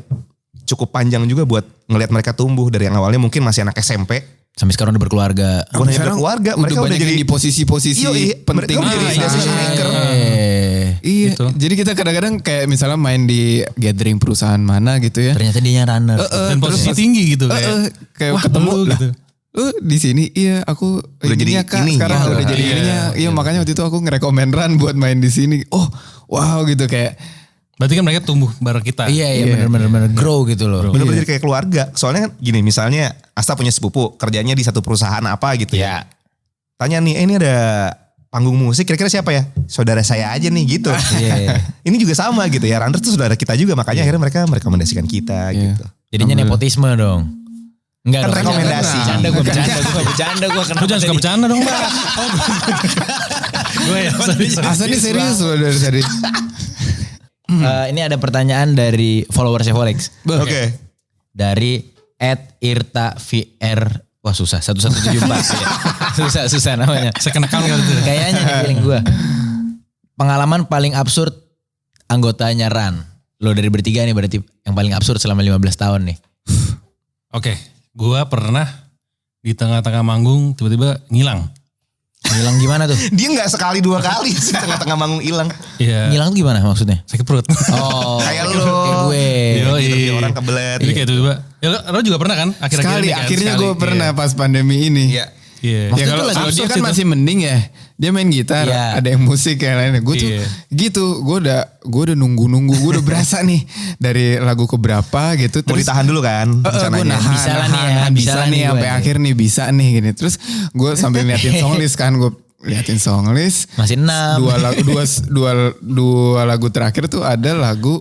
cukup panjang juga buat ngelihat mereka tumbuh dari yang awalnya mungkin masih anak SMP. Sampai sekarang udah berkeluarga. Bukan hanya Sekarang berkeluarga, mereka udah banyak jadi yang di posisi-posisi penting. Mereka udah jadi decision maker. Iya, Gitu. jadi kita kadang-kadang kayak misalnya main di gathering perusahaan mana gitu ya. Ternyata dia runner. Dan posisi tinggi gitu kayak. Kayak Wah, ketemu lu lah. gitu. Di sini iya aku Udah jadi ininya, Kak, ininya. sekarang udah jadi Iya. ininya. Iya makanya waktu itu aku ngerekomen Ran buat main di sini. Oh wow gitu kayak. Berarti kan mereka tumbuh bareng kita. Iya benar-benar grow gitu loh. Bener-bener jadi kayak keluarga. Soalnya kan gini, misalnya Asta punya sepupu, kerjanya di satu perusahaan apa gitu ya. Tanya nih, ini ada panggung musik, kira-kira siapa ya? Saudara saya aja nih gitu. Iya. Ini juga sama gitu ya, Runners tuh saudara kita juga, makanya akhirnya mereka merekomendasikan kita Iya. gitu. Jadinya nepotisme dong. Enggak Kan dong. rekomendasi. Bercanda gue bercanda gue. Lu jangan suka bercanda dong, Mbak. Gue ya. Asa nih serius loh dari tadi. Ini ada pertanyaan dari followersnya Forex. Oke. Dari @irta_vr. Wah susah, 1174 ya. Susah namanya. Second account kali itu. Kayaknya nih feeling gue. Pengalaman paling absurd anggotanya Ran. Lo dari bertiga nih berarti yang paling absurd selama 15 tahun nih. Oke, gue pernah di tengah-tengah manggung tiba-tiba ngilang. Ngilang gimana tuh? Dia nggak sekali dua kali sih tengah-tengah manggung hilang. Iya. Ngilang tuh gimana maksudnya? Sakit perut. Oh, Kayak lu. kayak gue. Yoi. Gitu, orang kebelet. Jadi kayak tiba-tiba. Ya lo juga pernah kan? Akhir-akhir Sekali ini kan? akhirnya Sekali. gue pernah pas pandemi ini. Iya. Iya. Waktu Ya itu kalau lagi dia absurd kan itu. masih mending ya. dia main gitar, Iya. ada yang musik yang lainnya. Gue tuh gitu, gue udah nunggu, gue udah berasa nih dari lagu keberapa gitu. Mau ditahan dulu kan Gue rencananya. nahan, Bisa lah nih ya, nahan, bisa bisa lah nih nih sampai gue. akhir nih bisa nih gini. Terus gue sambil liatin songlist kan, gue liatin songlist. Masih 6. Dua lagu terakhir tuh ada lagu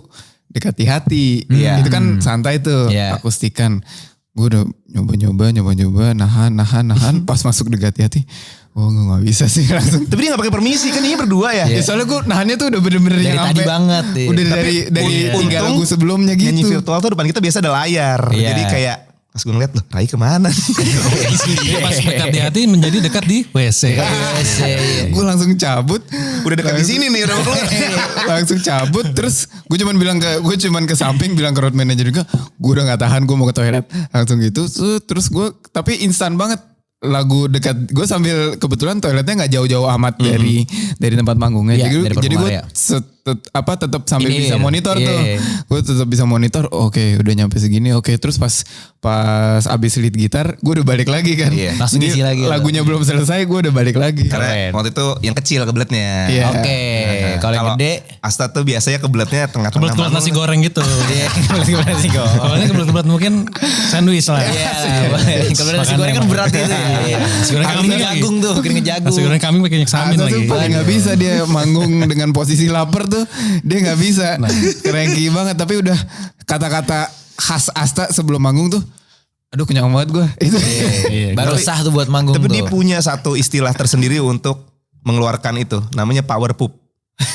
Dekati Hati. Iya. Itu kan santai tuh, Iya. akustikan. Gue udah nyoba, nahan. Pas masuk Dekati Hati, oh gue gak bisa sih langsung. Tapi dia gak pakai permisi kan, ini berdua ya. Ya soalnya gue nahannya tuh udah bener-bener Dari yang tadi sampai banget, iya. udah Tapi dari tiga untung lagu sebelumnya Nyanyi gitu. virtual tuh depan kita biasa ada layar. Iya. Jadi kayak pas gue ngeliat loh Rai kemana? Dia pas dekat di hati menjadi dekat di WC. Gue langsung cabut. Udah dekat di sini nih udah mau keluar. Langsung cabut. Terus gue cuman ke samping bilang ke road manager juga, gue udah gak tahan, gue mau ke toilet. Langsung gitu. Terus gue, tapi instan banget. Lagu dekat, gue sambil kebetulan toiletnya nggak jauh-jauh amat dari tempat manggungnya. Iya, dari jadi gue Parkmarea. tetap sambil Ini, bisa monitor iya. tuh. Gue tetap bisa monitor. Oke, udah nyampe segini. Oke, terus pas abis lead gitar, gue udah balik lagi kan. Iya. Langsung Ini isi lagi. lagunya belum selesai, gue udah balik lagi. Karena waktu itu yang kecil kebeletnya. Iya. Oke, kalau yang gede. Asta tuh biasanya kebeletnya tengah-tengah. Kebelet-kebelet nasi goreng gitu. Iya, kebelet nasi goreng. Awalnya kebelet-kebelet mungkin sandwich lah. Iya, kalau nasi goreng kan berat itu. Nasi goreng Kambing kambing jagung tuh, kering jagung. Nasi goreng kambing pakai minyak samin Asta lagi. tuh paling gak bisa dia manggung dengan posisi lapar tuh. Dia gak bisa. Cranky banget. Tapi udah kata-kata khas Asta sebelum manggung tuh. Aduh kenyang banget gue. Itu. Iya. Baru sah tuh buat manggung Tapi tuh. dia punya satu istilah tersendiri untuk mengeluarkan itu. Namanya power poop.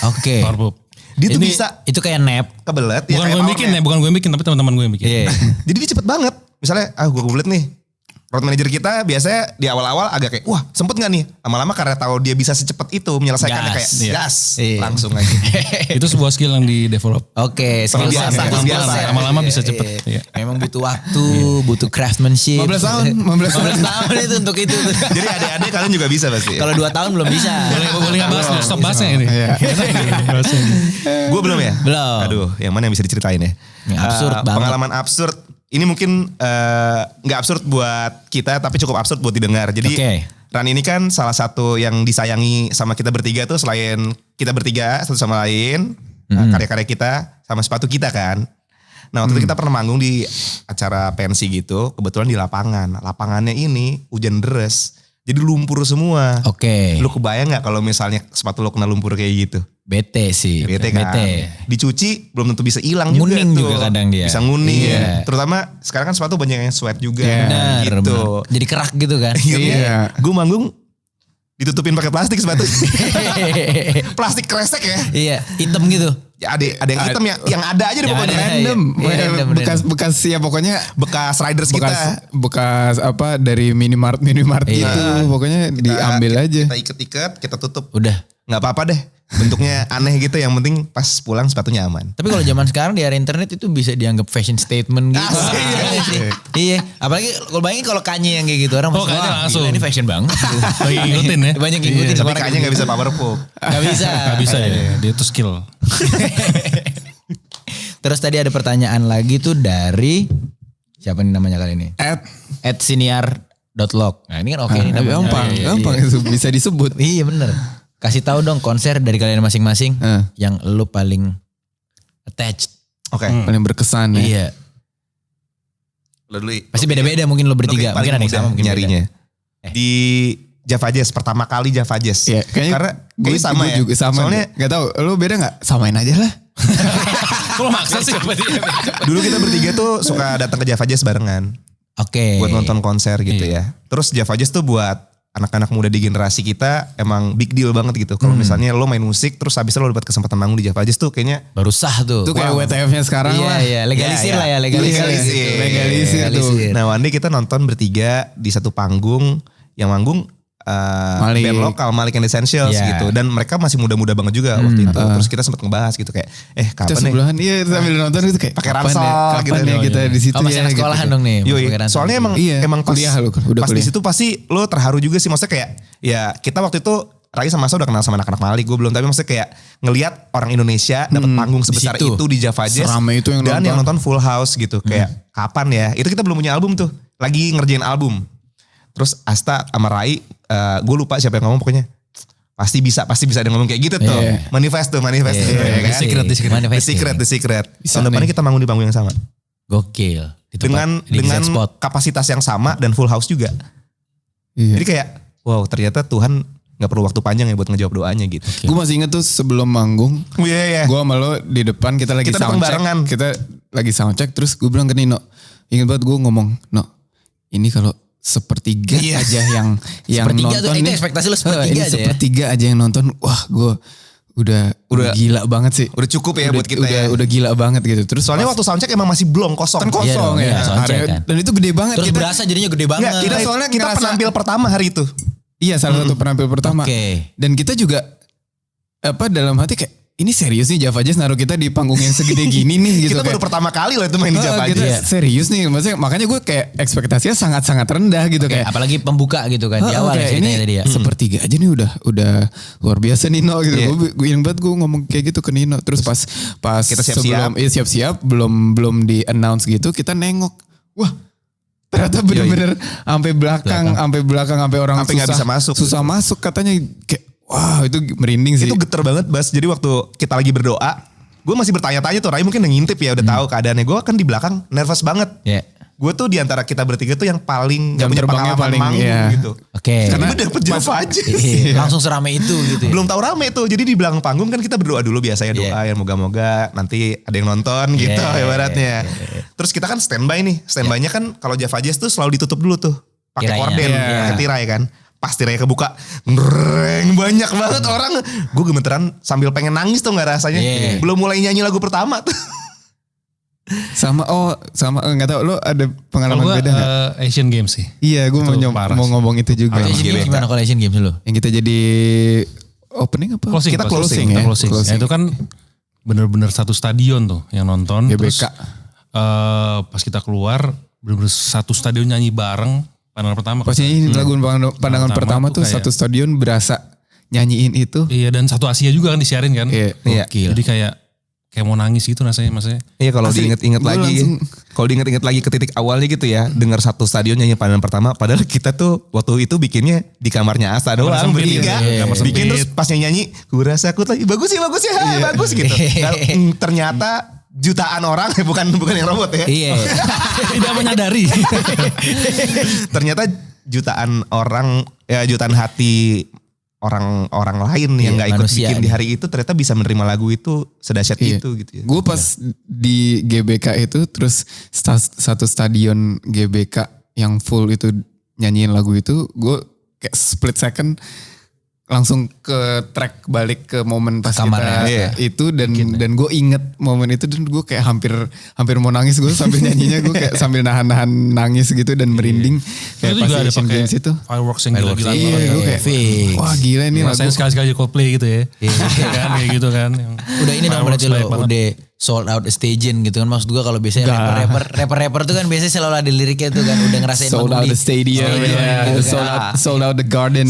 Oke. Power poop. Dia tuh Ini- bisa Itu kayak nap. kebelet. Bukan gue yang bikin ya, bukan gue yang bikin, tapi teman-teman gue yang bikin. Iya. Jadi dia cepet banget. Misalnya, gue kebelet nih. Road manager kita biasanya di awal-awal agak kayak, wah sempet gak nih? Lama-lama karena tahu dia bisa secepat itu menyelesaikannya Gas, kayak iya. gas. Iya. Langsung aja. Itu sebuah skill yang di develop. Oke, skill Biasa, set, skill biasa. set. Lama-lama bisa Iya, cepet, iya. iya. Memang butuh waktu, butuh craftsmanship. 15 tahun. 15 tahun itu untuk itu. Jadi adik-adik kalian juga bisa pasti. Kalau 2 tahun belum bisa. Boleh nggak bahas dulu? Stop bahasnya ini. Iya. Bahasnya ini. Gue belum ya? Belum. Aduh, yang mana yang bisa diceritain ya? Yang absurd banget. Pengalaman absurd. Ini mungkin nggak absurd buat kita, tapi cukup absurd buat didengar. Jadi Oke. Ran ini kan salah satu yang disayangi sama kita bertiga tuh, selain kita bertiga satu sama lain, karya-karya kita sama sepatu kita kan. Nah waktu itu kita pernah manggung di acara pensi gitu, kebetulan di lapangan. Lapangannya ini hujan deras, jadi lumpur semua. Oke. Lu kebayang nggak kalau misalnya sepatu lo kena lumpur kayak gitu? Bete sih. Bete kan. Dicuci belum tentu bisa hilang juga Nguning tuh. juga kadang dia. Bisa nguning. Iya. Terutama sekarang kan sepatu banyak yang sweat juga. Benar, gitu. benar. Jadi kerak gitu kan. Iya. Gue manggung ditutupin pakai plastik sepatu. Plastik kresek ya. Iya, hitam gitu. Ya, ada yang hitam ya, yang ada aja deh Yang pokoknya. ada. Random. Iya, random. Bekas ya pokoknya. Bekas riders kita. Bekas apa dari minimart gitu. Pokoknya diambil aja. Kita iket-iket, kita tutup. Udah. Nggak apa-apa deh. Bentuknya aneh gitu, yang penting pas pulang sepatunya aman. Tapi kalau zaman sekarang di era internet itu bisa dianggap fashion statement gitu. Asik. Iya sih. Iya, apalagi kalau bayangin kalau Kanye yang kayak gitu orang Oh, masih, Kanye wah, langsung. gila, ini fashion banget. Lagi ngikutin ya. Banyak yang ngikutin Tapi orang kayaknya nggak bisa power poop. Gak bisa. Gak bisa ya, dia itu skill. Terus tadi ada pertanyaan lagi tuh dari siapa nih namanya kali ini? @siniar.log. Nah ini kan oke nih namanya. Gampang itu bisa disebut. Iya bener. Kasih tahu dong konser dari kalian masing-masing yang lu paling attached. Oke. Paling berkesan ya. Iya. Lo dulu. Pasti beda-beda mungkin lu bertiga. Mungkin ada yang sama mungkin nyarinya. beda. Di Java Jazz, pertama kali Java Jazz. Iya, Karena kayaknya sama gue ya. juga sama. Soalnya Gak tahu, lu beda gak? Samain aja lah. Kalau maksa sih. dulu kita bertiga tuh suka datang ke Java Jazz barengan. Oke. Buat nonton konser gitu ya. Terus Java Jazz tuh buat anak-anak muda di generasi kita emang big deal banget gitu. Kalau misalnya lo main musik terus habis itu lo dapat kesempatan manggung di Java Jazz tuh kayaknya Baru sah tuh. Itu kayak WTF-nya sekarang lah. Iya, legalisir Iya, lah ya, iya. legalisir. Legalisir tuh. Nah one day kita nonton bertiga di satu panggung yang manggung Malik. band lokal Malik and Essentials Iya. gitu. Dan mereka masih muda-muda banget juga waktu itu. Terus kita sempat ngebahas gitu kayak Kita kapan nih sebelahan, iya sambil nonton itu kayak Pakai kapan ransel ya, kapan gitu. ya kita di situ Oh masih ya anak gitu. sekolahan dong nih. Yoi, pakai ransel soalnya gitu. emang pas, kuliah lu, udah pas di kuliah. situ pasti lo terharu juga sih. Maksudnya kayak ya kita waktu itu Rai sama Asa udah kenal sama anak-anak Malik, gue belum. Tapi maksudnya kayak ngelihat orang Indonesia dapat panggung sebesar situ. itu di Java Jazz. Seramai itu yang dan nonton. yang nonton full house gitu. Kayak kapan ya? Itu kita belum punya album tuh. Lagi ngerjain album. Terus Asta sama Rai, gue lupa siapa yang ngomong pokoknya. pasti bisa ada yang ngomong kayak gitu tuh. Manifest tuh. Ya kan? The secret. Tahun depannya kita manggung di panggung yang sama. Gokil. Dengan kapasitas yang sama dan full house juga. Iya. Jadi kayak wow, ternyata Tuhan gak perlu waktu panjang ya buat ngejawab doanya gitu. Gue masih inget tuh sebelum manggung, gue sama lo di depan kita lagi soundcheck. Kita lagi soundcheck terus gue bilang ke Nino, inget banget gue ngomong, No, ini kalau sepertiga aja yang sepertiga nonton tuh, nih. itu ekspektasi lo sepertiga aja sepertiga aja yang nonton, wah gue udah gila banget sih. Udah cukup ya buat kita ya. Udah gila banget gitu. Terus soalnya waktu soundcheck emang masih belum kosong. Kan kosong ya. Kan. Dan itu gede banget. Terus berasa jadinya gede banget. Kita penampil pertama hari itu. Iya, salah satu penampil pertama. Dan kita juga dalam hati kayak ini serius nih Java Jazz naruh kita di panggung yang segede gini nih gitu. Kita baru pertama kali loh itu main di Java Jazz. Serius nih, maksudnya makanya gue kayak ekspektasinya sangat-sangat rendah gitu kayak. Apalagi pembuka gitu kan di awal ceritanya tadi ya. Sepertiga aja nih udah luar biasa Nino gitu. Gue ingat banget gue ngomong kayak gitu ke Nino. Terus pas kita siap-siap belum di announce gitu kita nengok. Wah, ternyata bener-bener sampai belakang sampai orang nggak bisa masuk. Susah masuk katanya kayak. Wah itu merinding sih. Itu geter banget Bas. Jadi waktu kita lagi berdoa, gue masih bertanya-tanya tuh. Rai mungkin udah ngintip ya, udah tahu keadaannya. Gue kan di belakang nervous banget. Gue tuh di antara kita bertiga tuh yang paling gak punya pengalaman manggung gitu. Karena gue dapet Java aja. Langsung serame itu gitu ya. Belum tahu rame tuh. Jadi di belakang panggung kan kita berdoa dulu biasanya doa yang moga-moga nanti ada yang nonton gitu ibaratnya. Terus kita kan standby nih. Standby-nya kan kalau Java Jazz tuh selalu ditutup dulu tuh. Pakai korden, pakai tirai kan. Pas tirainya kebuka, ngereng banyak banget orang. Gue gemeteran sambil pengen nangis tuh gak rasanya. Belum mulai nyanyi lagu pertama tuh. Sama nggak tahu lo ada pengalaman beda nggak? Asian Games sih. Iya, gue mau ngomong itu juga. Asian Games gimana kalau Asian Games lo? Yang kita jadi opening apa? Kita closing. Ya, itu kan bener-bener satu stadion tuh yang nonton. GBK. Terus pas kita keluar bener-bener satu stadion nyanyi bareng. Pandangan pertama. Pas nyanyiin lagu pandangan pertama tuh satu stadion berasa nyanyiin itu. Iya, dan satu Asia juga kan disiarin kan. Iya. Jadi kayak mau nangis gitu rasanya maksudnya. Iya, kalau diinget-inget lagi. Kalau diinget-inget lagi ke titik awalnya gitu ya. Dengar satu stadion nyanyi pandangan pertama. Padahal kita tuh waktu itu bikinnya di kamarnya Asta doang. Bertiga. Bikin terus pas nyanyi. Gue rasa akut lagi. Bagus ya. Bagus gitu. Ternyata jutaan orang, bukan yang robot ya. Iya. Tidak menyadari. Ternyata jutaan orang, ya jutaan hati orang lain yang gak ikut bikin di hari itu ternyata bisa menerima lagu itu sedahsyat itu gitu ya. Gue pas di GBK itu terus satu stadion GBK yang full itu nyanyiin lagu itu, gue kayak split second langsung ke track balik ke momen pas kamarnya kita itu dan gue inget momen itu dan gue kayak hampir mau nangis gue sambil nyanyinya gue kayak sambil nahan nangis gitu dan merinding kayak pas Asian Games itu fireworks yang gila-gila gue kayak wah gila ini lagu sekali-sekali Coldplay gitu ya kan kayak gitu kan udah ini dong berarti lo udah sold out stadium gitu kan, maksud gue kalau biasanya rapper tuh kan biasanya selalu ada liriknya tuh kan udah ngerasain sold out the stadium, sold out the garden.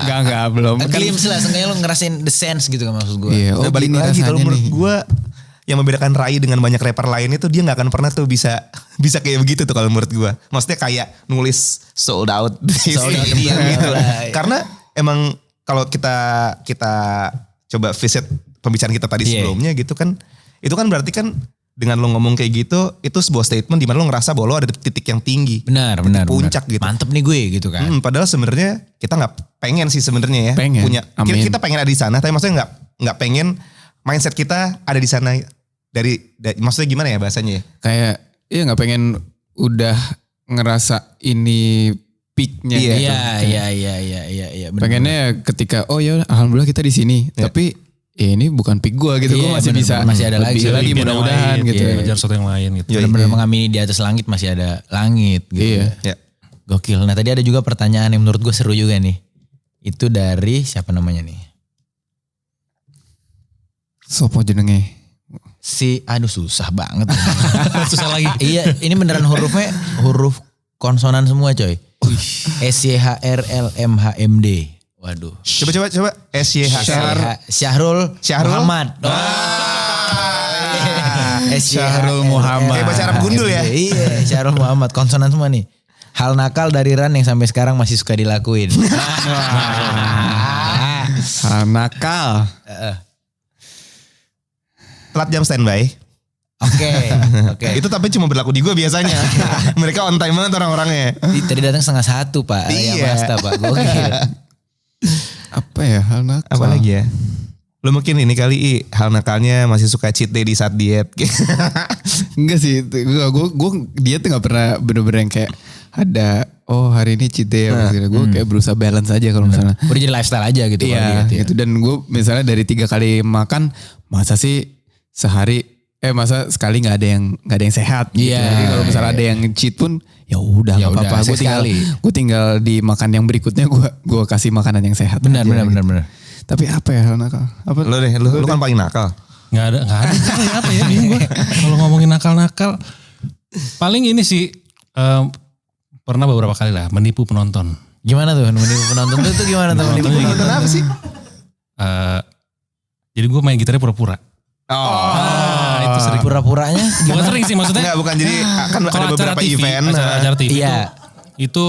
Enggak belum. Glimpse lah, seenggaknya lo ngerasain the sense gitu kan maksud gue. Iya, balik lagi kalau menurut gue yang membedakan Rai dengan banyak rapper lain itu dia nggak akan pernah tuh bisa kayak begitu tuh kalau menurut gue. Maksudnya kayak nulis sold out stadium gitu. Karena emang kalau kita coba visit pembicaraan kita tadi sebelumnya gitu kan, itu kan berarti kan dengan lo ngomong kayak gitu, itu sebuah statement di mana lo ngerasa bahwa lo ada di titik yang tinggi, benar, puncak gitu. Mantep nih gue gitu kan. Padahal sebenarnya kita nggak pengen sih sebenarnya ya, punya. Kita pengen ada di sana, tapi maksudnya nggak pengen mindset kita ada di sana dari maksudnya gimana ya bahasanya ya? Kayak nggak pengen udah ngerasa ini peaknya. Iya. Pengennya ketika alhamdulillah kita di sini, tapi ini bukan peak gue gitu, gue masih bisa masih ada lagi mudah-mudahan gitu. Belajar sesuatu yang lain gitu. Benar-benar mengamini di atas langit masih ada langit gitu. Iya. Gokil. Nah tadi ada juga pertanyaan yang menurut gue seru juga nih. Itu dari siapa namanya nih? Sopo jenenge? Aduh susah banget. Susah lagi. Iya, ini beneran huruf konsonan semua coy. SYHRLMHMD. Waduh. Coba. Syahrul Muhammad. Syahrul Muhammad. Kayak baca Arab gundul ya. Iya, Syahrul Muhammad. Konsonan semua nih. Hal nakal dari Ran yang sampai sekarang masih suka dilakuin. Hal nakal. Telat jam standby. Oke. Itu tapi cuma berlaku di gue biasanya. Mereka on time banget orang-orangnya. Tadi datang 12:30 Pak. Iya. Ya Asta Pak. Gokil. Apa ya hal nakal? Apa lagi ya? Lo mungkin ini kali hal nakalnya masih suka cheat day di saat diet. Enggak sih, gue diet tuh gak pernah bener-bener yang kayak ada hari ini cheat day apa gitu. Gue kayak berusaha balance aja kalau misalnya. Udah jadi lifestyle aja gitu. Iya kalau diet, ya. gitu. Dan gue misalnya dari 3 kali makan, masa sih sehari masa sekali nggak ada yang sehat. Gitu. Iya. Jadi kalau misalnya ada yang cheat pun ya udah nggak apa-apa. Gue tinggal di makan yang berikutnya gue kasih makanan yang sehat. Benar. Tapi apa ya hal nakal? Apa? Lu kan paling nakal. Nggak ada. Apa ya bingung gue. Kalau ngomongin nakal-nakal. Paling ini sih. Pernah beberapa kali lah menipu penonton. Gimana tuh menipu penonton tuh gimana tuh menipu penonton? Penonton apa sih? Jadi gue main gitarnya pura-pura. Itu sering pura-puranya. Bukan sering sih maksudnya. Enggak, bukan jadi kan ada Kalau beberapa acara TV, event. acara TV Iya. itu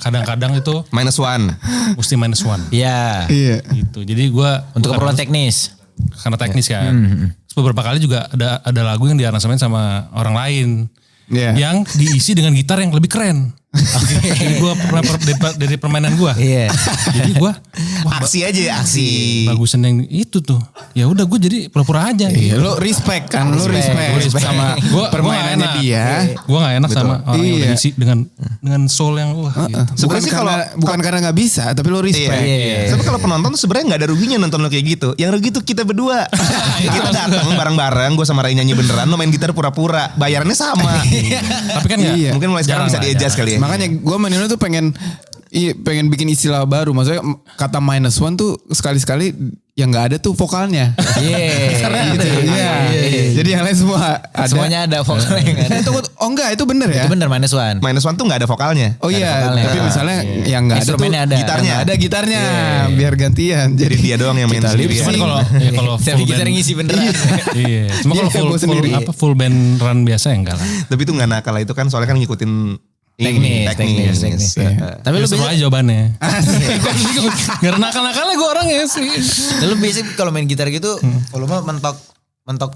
kadang-kadang itu -1. mesti -1. Iya. Iya. Gitu. Jadi gue Untuk keperluan teknis. karena teknis kan. Terus beberapa kali juga ada lagu yang diaransemen sama orang lain. Iya. Yang diisi dengan gitar yang lebih keren. Jadi gue dari permainan gue. Iya. Jadi gue Aksi aja, aksi. bagusan yang itu tuh. Ya udah gue jadi pura-pura aja. Iya, lo respect kan, lo respect sama permainannya dia. Gue gak enak sama orang yang udah Iya. diisi dengan soul yang gitu. Sebenarnya sih kalau Bukan karena nggak bisa, tapi lo respect. Iya. Tapi kalau penonton tuh sebenarnya nggak ada ruginya nonton lo kayak gitu. Yang rugi tuh kita berdua. Kita datang bareng-bareng, gue sama Rai nyanyi beneran, lo main gitar pura-pura. Bayarannya sama. Tapi kan ya. Iya. Mungkin mulai sekarang bisa di-adjust kali ya. Makanya gue sama Nino tuh pengen bikin istilah baru. Maksudnya kata -1 tuh sekali-sekali yang nggak ada tuh vokalnya. Iya. Iya. Jadi yang lain semua ada. Semuanya ada vokalnya yang ada. Enggak, itu bener ya? Itu bener -1. -1 tuh nggak ada vokalnya. Oh iya, vokalnya. tapi misalnya yang nggak ada tuh Instrumennya ada. gitarnya. Ada gitarnya, biar gantian. Jadi dia doang yang main kita sendiri. lip Cuman sync. kalau Tapi full kita band. ngisi beneran. Iya. Cuma kalau Iya, gua sendiri. full band run biasa ya enggak lah. Tapi itu nggak nakal itu kan soalnya kan ngikutin Teknis. Tapi lu Seru biasa, aja jawabannya. Gak nakal-nakalnya gue orangnya sih. lu biasa kalau main gitar gitu volume mentok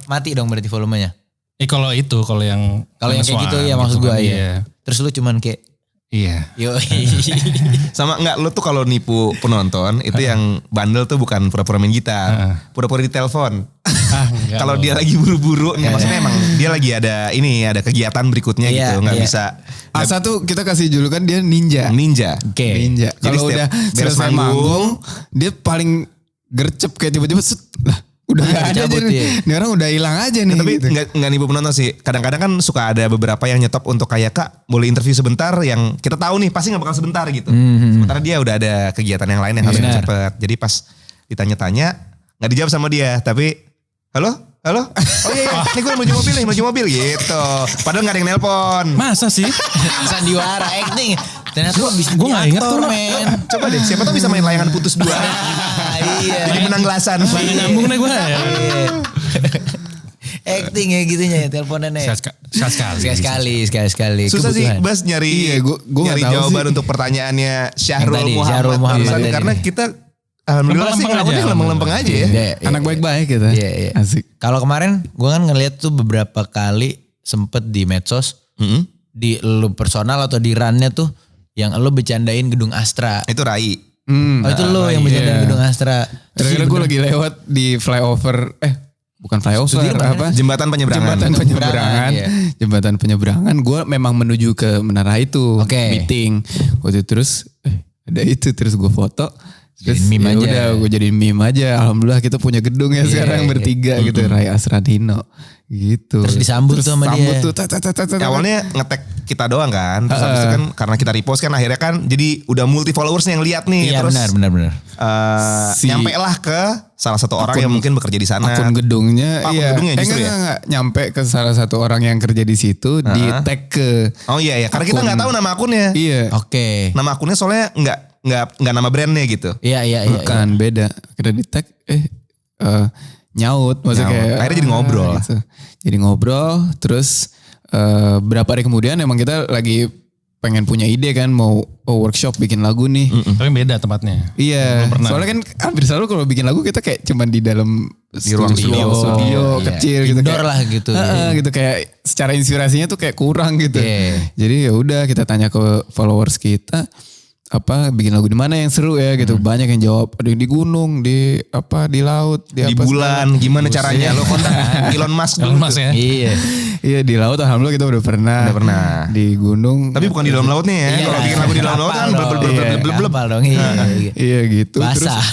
mati dong berarti volumenya. Kalau yang Kalau yang kayak gitu ya maksud gue iya. Terus lu cuman kayak Iya. yo. Sama enggak lo tuh kalau nipu penonton itu yang bandel tuh bukan pura-pura main gitar, pura-pura ditelepon. Enggak Kalau loh. dia lagi buru-buru, maksudnya emang dia lagi ada kegiatan berikutnya Iya, gitu, nggak iya. bisa Asa tuh kita kasih julukan dia ninja. ninja. Oke. Ninja. Jadi Kalau setiap udah beres selesai manggung, dia paling gercep kayak tiba-tiba set. Lah, udah Ah, gak ada aja cabut nih. dia. Ini orang udah hilang aja nih. Tapi gitu. nggak nipu penonton sih. Kadang-kadang kan suka ada beberapa yang nyetop untuk kayak Kak boleh interview sebentar yang kita tahu nih pasti nggak bakal sebentar gitu. Sementara dia udah ada kegiatan yang lain yang harus Benar. cepet. Jadi pas ditanya-tanya nggak dijawab sama dia, tapi halo. Oh iya, ini gue menuju mobil gitu. Padahal gak ada yang nelpon. Masa sih? Sandiwara acting. Ternyata lu bisa Gua nggak inget tuh, men. Coba deh, siapa tau bisa main layangan putus 2. Iya. Jadi menang gelasan. Lagi nyambung deh gue ya. Acting ya gitunya ya teleponannya. Sekali. Sekali. Susah sih Kebutuhan. Bas nyari Iya, gua nggak tahu jawaban sih. untuk pertanyaannya Syahrul Yang tadi, Muhammad. Syahrul Muhammad barusan. tadi. Karena kita alhamdulillah sih Lempeng-lempeng ngelakuinnya aja. lempeng-lempeng aja ya. Iya, iya. Anak baik-baik gitu. Iya. Asik. Kalau kemarin gue kan ngeliat tuh beberapa kali sempet di medsos. Di lu personal atau di runnya tuh. Yang lu bercandain gedung Astra. Itu Rai. Oh itu lu yang bercandain gedung Astra. Kira-kira gue lagi lewat di flyover. Bukan flyover Sudirman, apa? Jembatan penyeberangan. Jembatan penyeberangan. Iya. Jembatan penyeberangan. Gue memang menuju ke menara itu. Oke. Meeting. Waktu itu terus ada itu. Terus gue foto. Terus Jadiin meme ya aja. udah gue jadi meme aja. Alhamdulillah kita punya gedung ya sekarang iya. bertiga gitu. Rai Asradino. Gitu. Terus disambut tuh sama dia. Tuh, tat. Awalnya ngetek kita doang kan. Terus habis itu kan karena kita repost kan akhirnya kan jadi udah multi followers yang lihat nih. Iya Terus benar. nyampe lah ke salah satu orang yang mungkin bekerja di sana. Akun gedungnya. Akun Iya. gedungnya justru ya? Enggak. Nyampe ke salah satu orang yang kerja di situ. Di tag ke. Oh iya ya, karena kita Akun. nggak tahu nama akunnya. Iya. Oke. Nama akunnya soalnya nggak nama brandnya gitu. Iya. Bukan beda. Kira di tag nyaut. Maksudnya Nyaut. kayak. Akhirnya jadi ngobrol. Gitu. Jadi ngobrol. Terus berapa hari kemudian emang kita lagi pengen punya ide kan mau workshop bikin lagu nih. Tapi beda tempatnya. Iya, Belum pernah. soalnya kan hampir selalu kalau bikin lagu kita kayak cuman di dalam ruang studio. Iya. kecil gitu. Indoor kayak, lah gitu. gitu kayak secara inspirasinya tuh kayak kurang gitu. Iya. Jadi ya udah kita tanya ke followers kita apa bikin lagu di mana yang seru ya gitu. Banyak yang jawab ada yang di gunung, di laut, Di apa bulan, gimana caranya? Lo kontak Elon Musk dulu. Elon Musk ya. Iya. Iya di laut alhamdulillah kita udah pernah. Udah pernah. Di gunung. Tapi bukan di dalam laut nih ya. Iya. Kalau bikin lagu di dalam laut kan bleb. Gampang dong. Iya. Iya gitu. Terus Basah.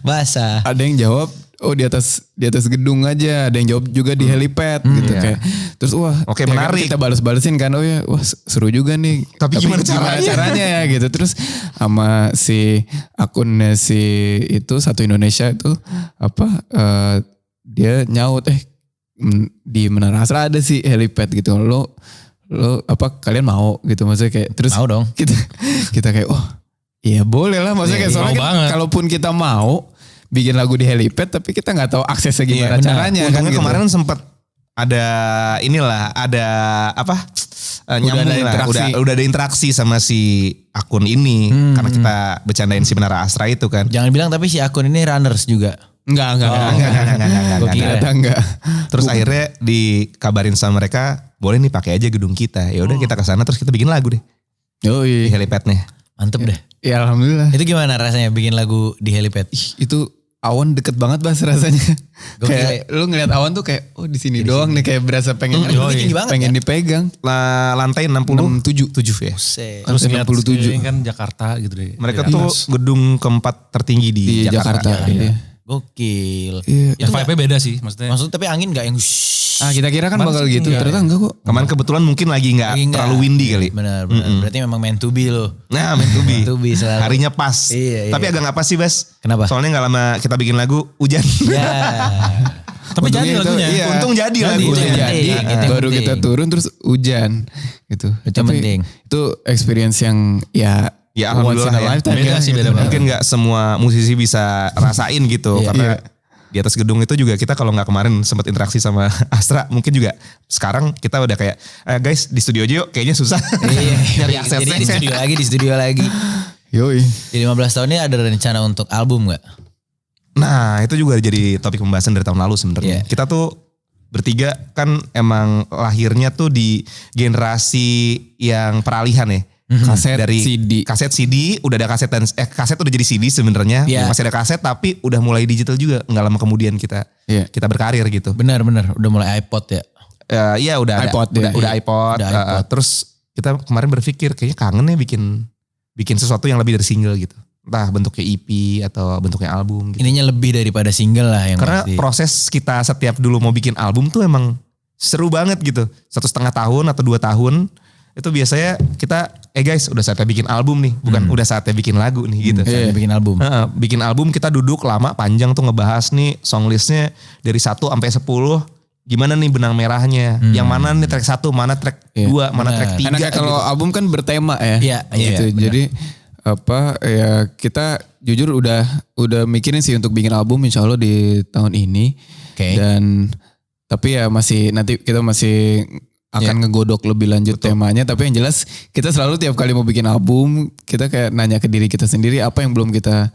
Basah. ada yang jawab oh di atas gedung aja, ada yang jawab juga di helipad gitu Iya. kayak. Terus wah, Oke, ya kan menarik. kita balas-balesin kan, oh ya, wah seru juga nih. Tapi gimana caranya? ya gitu. Terus sama si akunnya si itu Satu Indonesia itu apa dia nyaut di Menara Asra ada sih helipad gitu. Lo apa kalian mau gitu maksudnya kayak terus Mau dong. kita kayak oh iya boleh lah maksudnya kayak soalnya mau kan banget. kalaupun kita mau bikin lagu di helipad tapi kita nggak tahu aksesnya gimana benar. caranya kan Untungnya gitu. kemarin sempat ada apa nyambung ada lah. interaksi. Udah ada interaksi sama si akun ini karena kita bercandain si Menara Astra itu kan. Jangan bilang tapi si akun ini runners juga. Enggak. Gua kira. Ternyata enggak. Terus akhirnya dikabarin sama mereka, boleh nih pakai aja gedung kita. Ya udah kita ke sana terus kita bikin lagu deh di Yoi. helipadnya. Mantep deh. Ya alhamdulillah. Itu gimana rasanya bikin lagu di helipad? Itu awan deket banget Bas rasanya. Gokil. Kayak lu ngeliat awan tuh kayak oh di sini doang nih kayak berasa pengen tinggi banget pengen ya? dipegang. Lantai 67 ya. Set. Terus Lantai lihat 67. ini kan Jakarta gitu deh. Mereka Di tuh atas. gedung keempat tertinggi di Di Jakarta. Iya. Gokil. Iya. Ya vibe-nya beda sih maksudnya. Maksudnya tapi angin gak yang Ah kita kira kan Kemarin bakal sih gitu. enggak, Ternyata enggak kok. Kemarin kebetulan mungkin lagi nggak terlalu windy kali. Benar. Berarti memang meant to be loh. Nah, meant to be. Meant to be selalu. Harinya pas. Iya, iya. Tapi agak nggak pas sih, Bas. Kenapa? Soalnya nggak lama kita bikin lagu, hujan. Ya. Tapi jadi Untungnya itu, lagunya. iya. Untung jadi Jadi, lagu. itu yang Jadi penting, itu yang baru penting. kita turun terus hujan gitu. Itu yang penting. Itu experience yang ya Ya once in alhamdulillah a ya. lifetime Beda ya, sih, gitu. beda banget. Mungkin nggak semua musisi bisa rasain gitu. Iya. Karena Iya. di atas gedung itu juga kita kalau nggak kemarin sempat interaksi sama Astra. Mungkin juga sekarang kita udah kayak, guys di studio aja yuk. Kayaknya susah. Iya. Nyari Jadi di aksesnya. studio lagi. Yoi. Di 15 tahun ini ada rencana untuk album gak? Nah itu juga jadi topik pembahasan dari tahun lalu sebenarnya. Iya. Kita tuh bertiga kan emang lahirnya tuh di generasi yang peralihan ya. Kaset Dari CD. kaset CD udah ada kaset dan kaset udah jadi CD sebenarnya. Iya. Masih ada kaset tapi udah mulai digital juga. Nggak lama kemudian kita Iya. berkarir gitu. Benar-benar udah mulai iPod ya. Iya udah ada. iPod, udah, ya. udah iPod. Udah iPod. Terus kita kemarin berpikir kayaknya kangen ya bikin sesuatu yang lebih dari single gitu. Entah bentuknya EP atau bentuknya album gitu. Ininya lebih daripada single lah yang Karena pasti. proses kita setiap dulu mau bikin album tuh emang seru banget gitu. 1,5 tahun atau 2 tahun itu biasanya kita guys udah saatnya bikin album nih. Bukan udah saatnya bikin lagu nih gitu. Saatnya bikin album. Heeh, bikin album kita duduk lama panjang tuh ngebahas nih song listnya dari 1 sampai 10. Gimana nih benang merahnya. Yang mana nih track 1, mana track 2, mana track 3 Karena kayak kalau gitu. album kan bertema ya. Iya, gitu. iya, benar. Jadi apa ya kita jujur udah mikirin sih untuk bikin album insya Allah di tahun ini. Oke. Dan tapi ya nanti kita masih akan ngegodok lebih lanjut temanya. Tapi yang jelas kita selalu tiap kali mau bikin album kita kayak nanya ke diri kita sendiri apa yang belum kita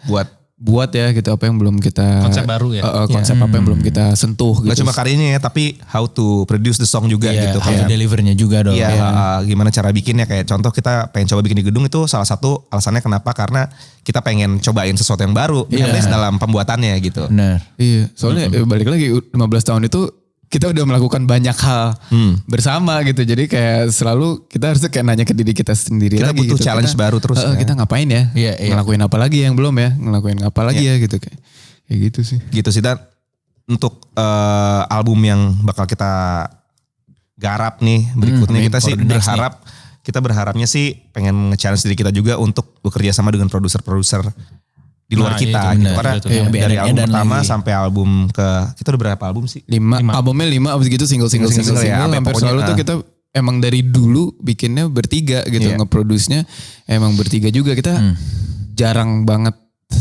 buat ya gitu, apa yang belum kita Konsep baru ya? konsep apa yang belum kita sentuh gitu. Gak cuma karyanya ya tapi how to produce the song juga Iya, gitu. how to delivernya juga dong. Iya, gimana cara bikinnya kayak contoh kita pengen coba bikin di gedung itu salah satu alasannya kenapa karena kita pengen cobain sesuatu yang baru at least dalam pembuatannya gitu. Benar. Iya, soalnya balik lagi 15 tahun itu kita udah melakukan banyak hal bersama gitu. Jadi kayak selalu kita harus kayak nanya ke diri kita sendiri Kita lagi butuh gitu. challenge baru terus kan. Kita ngapain ya? Iya, iya. Ngelakuin apa lagi yang belum ya? Ngelakuin apa lagi ya gitu kayak gitu sih. Gitu sih Dan. Untuk album yang bakal kita garap nih berikutnya kita sih berharapnya sih pengen nge-challenge diri kita juga untuk bekerja sama dengan produser-produser di luar Nah, kita itu gitu. benar, Karena itu. Yang dari beda-beda album pertama lagi. sampai album kita udah berapa album sih? 5 albumnya 5 abis gitu single Single ya, sampai hampir pokoknya, selalu tuh kita emang dari dulu bikinnya bertiga gitu, Iya. ngeproduce-nya emang bertiga juga. Kita jarang banget,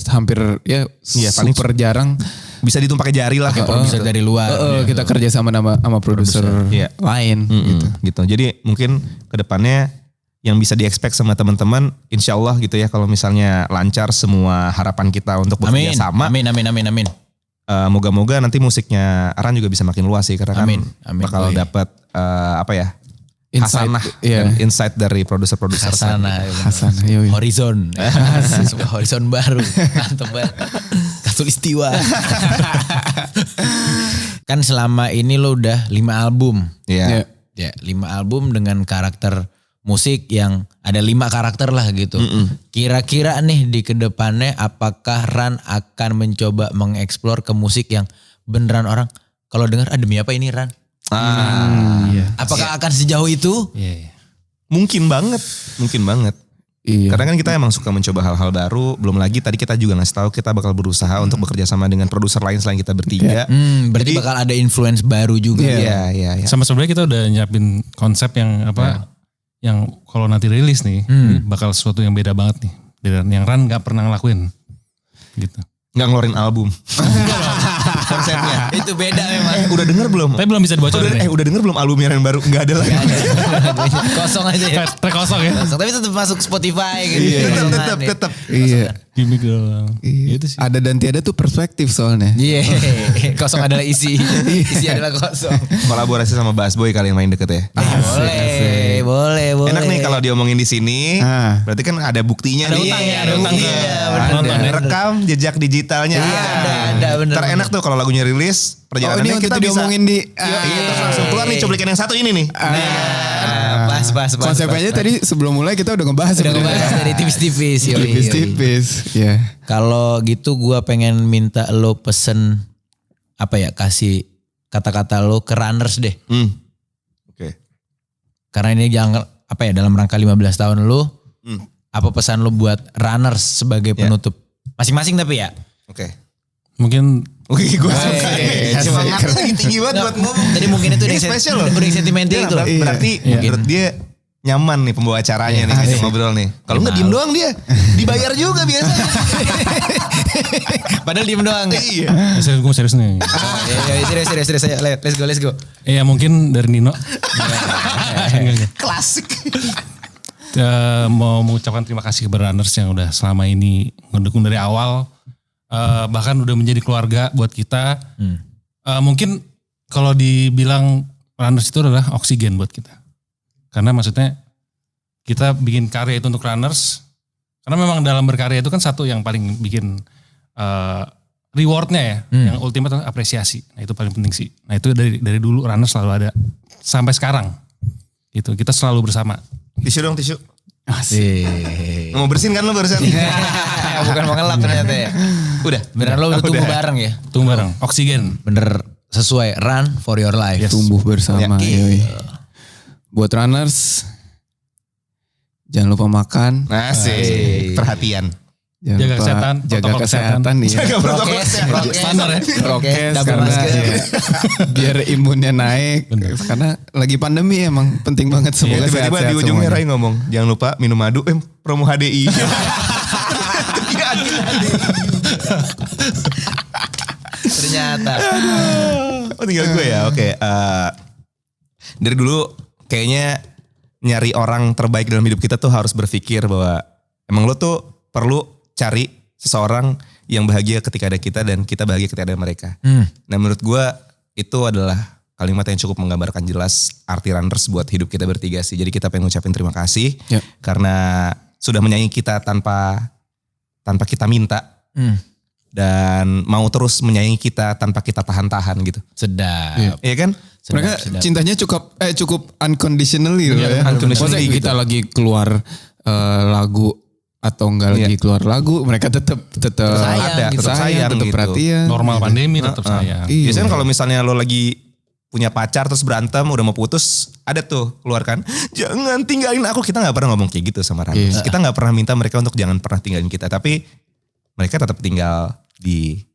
hampir ya paling super jarang Bisa dihitung pakai jari lah. Produser dari luar. kita kerja sama sama produser Iya. lain gitu. gitu. Jadi mungkin kedepannya yang bisa di-expect sama teman-teman, insya Allah gitu ya, kalau misalnya lancar semua harapan kita untuk bekerja sama. Amin. Moga-moga nanti musiknya Ran juga bisa makin luas sih, karena kan Amin. bakal dapat Insight, hasanah iya. dan insight dari produser-produser. Hasanah. Yoi. Horizon. Sebuah horizon baru. Mantap banget. Katulistiwa. Kan selama ini lo udah 5 album. Iya. Ya, 5 album dengan karakter musik yang ada 5 karakter lah gitu. Kira-kira nih di kedepannya apakah Ran akan mencoba mengeksplor ke musik yang beneran orang kalau dengar demi apa ini Ran? Apakah akan sejauh itu? Iya. Mungkin banget. Iya. Karena kan kita emang suka mencoba hal-hal baru. Belum lagi tadi kita juga ngasih tahu kita bakal berusaha untuk bekerja sama dengan produser lain selain kita bertiga. Berarti bakal ada influence baru juga. Iya. Sama sebenarnya kita udah nyiapin konsep yang yang kalau nanti rilis nih bakal sesuatu yang beda banget nih dari yang Ran nggak pernah ngelakuin gitu. Nggak ngeluarin album. Konsepnya. Itu beda memang. Udah denger belum? Tapi belum bisa dibocorin. Udah denger belum albumnya yang baru? Nggak ada lagi. Kosong aja ya. Track kosong ya. Kosong, tapi tetap masuk Spotify gitu. Tetap. Iya. Gimik doang. Iya. Itu sih. Ada dan tiada tuh perspektif soalnya. Iya. Kosong adalah isi. Isi adalah kosong. Kolaborasi sama Bass Boy kali yang main deket ya. Boleh. Enak nih kalau diomongin di sini. Berarti kan ada buktinya Ada nih. utang ya, ada utang ke Ada. Rekam jejak digitalnya. Ada bener. Terenak tuh kalau lagunya rilis perjalanannya ini kita untuk bisa. diomongin di Terus langsung keluar nih cuplikan yang satu ini nih. Pas. konsepnya tadi sebelum mulai kita udah ngebahas Udah ngebahas dari tipis-tipis. tipis-tipis. Ya. Kalau gitu gue pengen minta lo pesen kasih kata-kata lo ke runners deh. Oke. Karena ini dalam rangka 15 tahun lo, apa pesan lo buat runners sebagai penutup? Masing-masing tapi ya. Oke. Mungkin Gue suka nih. Semangatnya lagi tinggi banget buat ngomong. Tadi mungkin itu Ini spesial loh. udah sentimental itu. Berarti menurut dia nyaman nih pembawa acaranya nih ngajak ngobrol nih. Kalau nggak diem doang dia. Dibayar juga biasanya. Padahal diem doang. Iya. gue serius nih. Serius. Ayo, let's go. Iya mungkin dari Nino. Klasik. Mau mengucapkan terima kasih kepada runners yang udah selama ini mendukung dari awal. Bahkan udah menjadi keluarga buat kita. Mungkin kalau dibilang runners itu adalah oksigen buat kita. Karena maksudnya kita bikin karya itu untuk runners. Karena memang dalam berkarya itu kan satu yang paling bikin rewardnya ya. Yang ultimate adalah apresiasi. Nah itu paling penting sih. Nah itu dari dulu runners selalu ada. Sampai sekarang. Gitu. Kita selalu bersama. Tisu dong tisu. Asik. Mau bersihin kan lo barusan? Bukan mau ngelap ternyata ya. Udah. Beneran lo udah tumbuh bareng ya. Tunggu bareng. Oksigen. Bener sesuai run for your life. Tumbuh bersama. Yoi. Buat runners, jangan lupa makan. Asik. Perhatian. Jangan Jaga lupa kesehatan, jaga protokol kesehatan. Iya. Jaga protokol Prokes, kesehatan. Standar ya. Prokes double karena masker. biar imunnya naik. Karena lagi pandemi emang penting banget semoga Tiba-tiba sehat-sehat di ujungnya semuanya. Rai ngomong, jangan lupa minum madu, promo HDI. Ternyata. Oh tinggal gue ya, oke. Dari dulu kayaknya nyari orang terbaik dalam hidup kita tuh harus berpikir bahwa emang lo tuh perlu cari seseorang yang bahagia ketika ada kita dan kita bahagia ketika ada mereka. Nah menurut gue itu adalah kalimat yang cukup menggambarkan jelas arti runners buat hidup kita bertiga sih. Jadi kita pengen ngucapin terima kasih karena sudah menyayangi kita tanpa kita minta. Dan mau terus menyayangi kita tanpa kita tahan-tahan gitu. Sedap. Iya kan? Mereka cintanya cukup unconditionally loh ya. unconditionally Maksudnya gitu. kita lagi keluar lagu atau enggak lagi keluar lagu, mereka tetap Sayang, sayang tetap gitu. perhatian. Normal pandemi tetap sayang. Iya. Biasanya kalau misalnya lo lagi punya pacar terus berantem udah mau putus, ada tuh keluarkan, jangan tinggalin aku. Kita gak pernah ngomong kayak gitu sama runners. Kita gak pernah minta mereka untuk jangan pernah tinggalin kita. Tapi mereka tetap tinggal di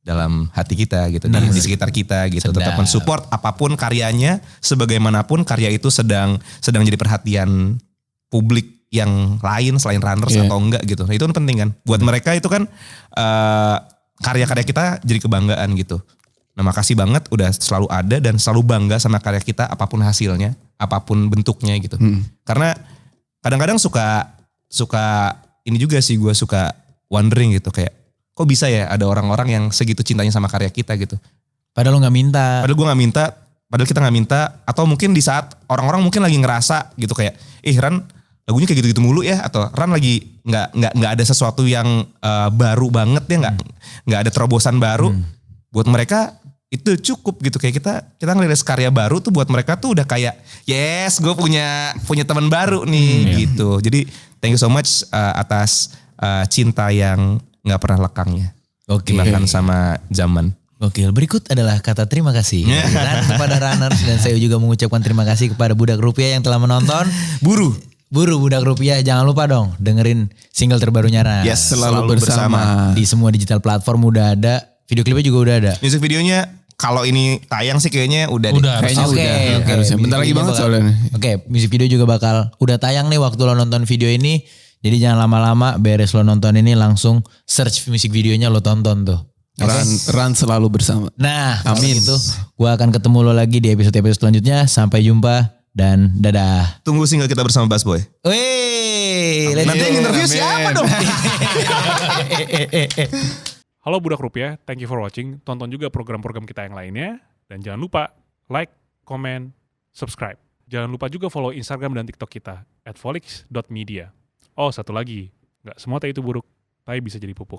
dalam hati kita gitu, di sekitar kita gitu. Sedap. Tetap mensupport apapun karyanya, sebagaimanapun karya itu sedang jadi perhatian publik yang lain selain runners atau enggak gitu. Nah, itu kan penting kan. Buat mereka itu kan karya-karya kita jadi kebanggaan gitu. Nah makasih banget udah selalu ada dan selalu bangga sama karya kita apapun hasilnya, apapun bentuknya gitu. Karena kadang-kadang suka ini juga sih, gue suka wondering gitu kayak kok bisa ya ada orang-orang yang segitu cintanya sama karya kita gitu. Padahal lo gak minta. Padahal gue gak minta, padahal kita gak minta. Atau mungkin di saat orang-orang mungkin lagi ngerasa gitu kayak, Ran lagunya kayak gitu-gitu mulu ya. Atau Ran lagi nggak ada sesuatu yang baru banget ya, nggak ada terobosan baru. Buat mereka itu cukup gitu, kayak kita ngelihat karya baru tuh buat mereka tuh udah kayak yes gue punya teman baru nih gitu. Jadi thank you so much atas cinta yang nggak pernah lekangnya. Dimakan sama zaman. Oke, berikut adalah kata terima kasih kepada runners, dan saya juga mengucapkan terima kasih kepada Budak Rupiah yang telah menonton. Buru Budak Rupiah, jangan lupa dong dengerin single terbarunya Ran. Yes, selalu bersama. Di semua digital platform udah ada, video klipnya juga udah ada. Music videonya kalau ini tayang sih kayaknya udah deh. Kayaknya udah. Harusnya. Bentar lagi banget soalnya. Oke, music video juga bakal udah tayang nih waktu lo nonton video ini. Jadi jangan lama-lama, beres lo nonton ini langsung search music videonya, lo tonton tuh. Ran selalu bersama. Nah, amin. Itu gue akan ketemu lo lagi di episode-episode selanjutnya. Sampai jumpa dan dadah. Tunggu single kita bersama Bass Boy. Wih, nanti yang interview siapa dong? Halo Budak Rupiah, thank you for watching. Tonton juga program-program kita yang lainnya. Dan jangan lupa like, comment, subscribe. Jangan lupa juga follow Instagram dan TikTok kita @volix.media. Oh, satu lagi, nggak semua teh itu buruk, tapi bisa jadi pupuk.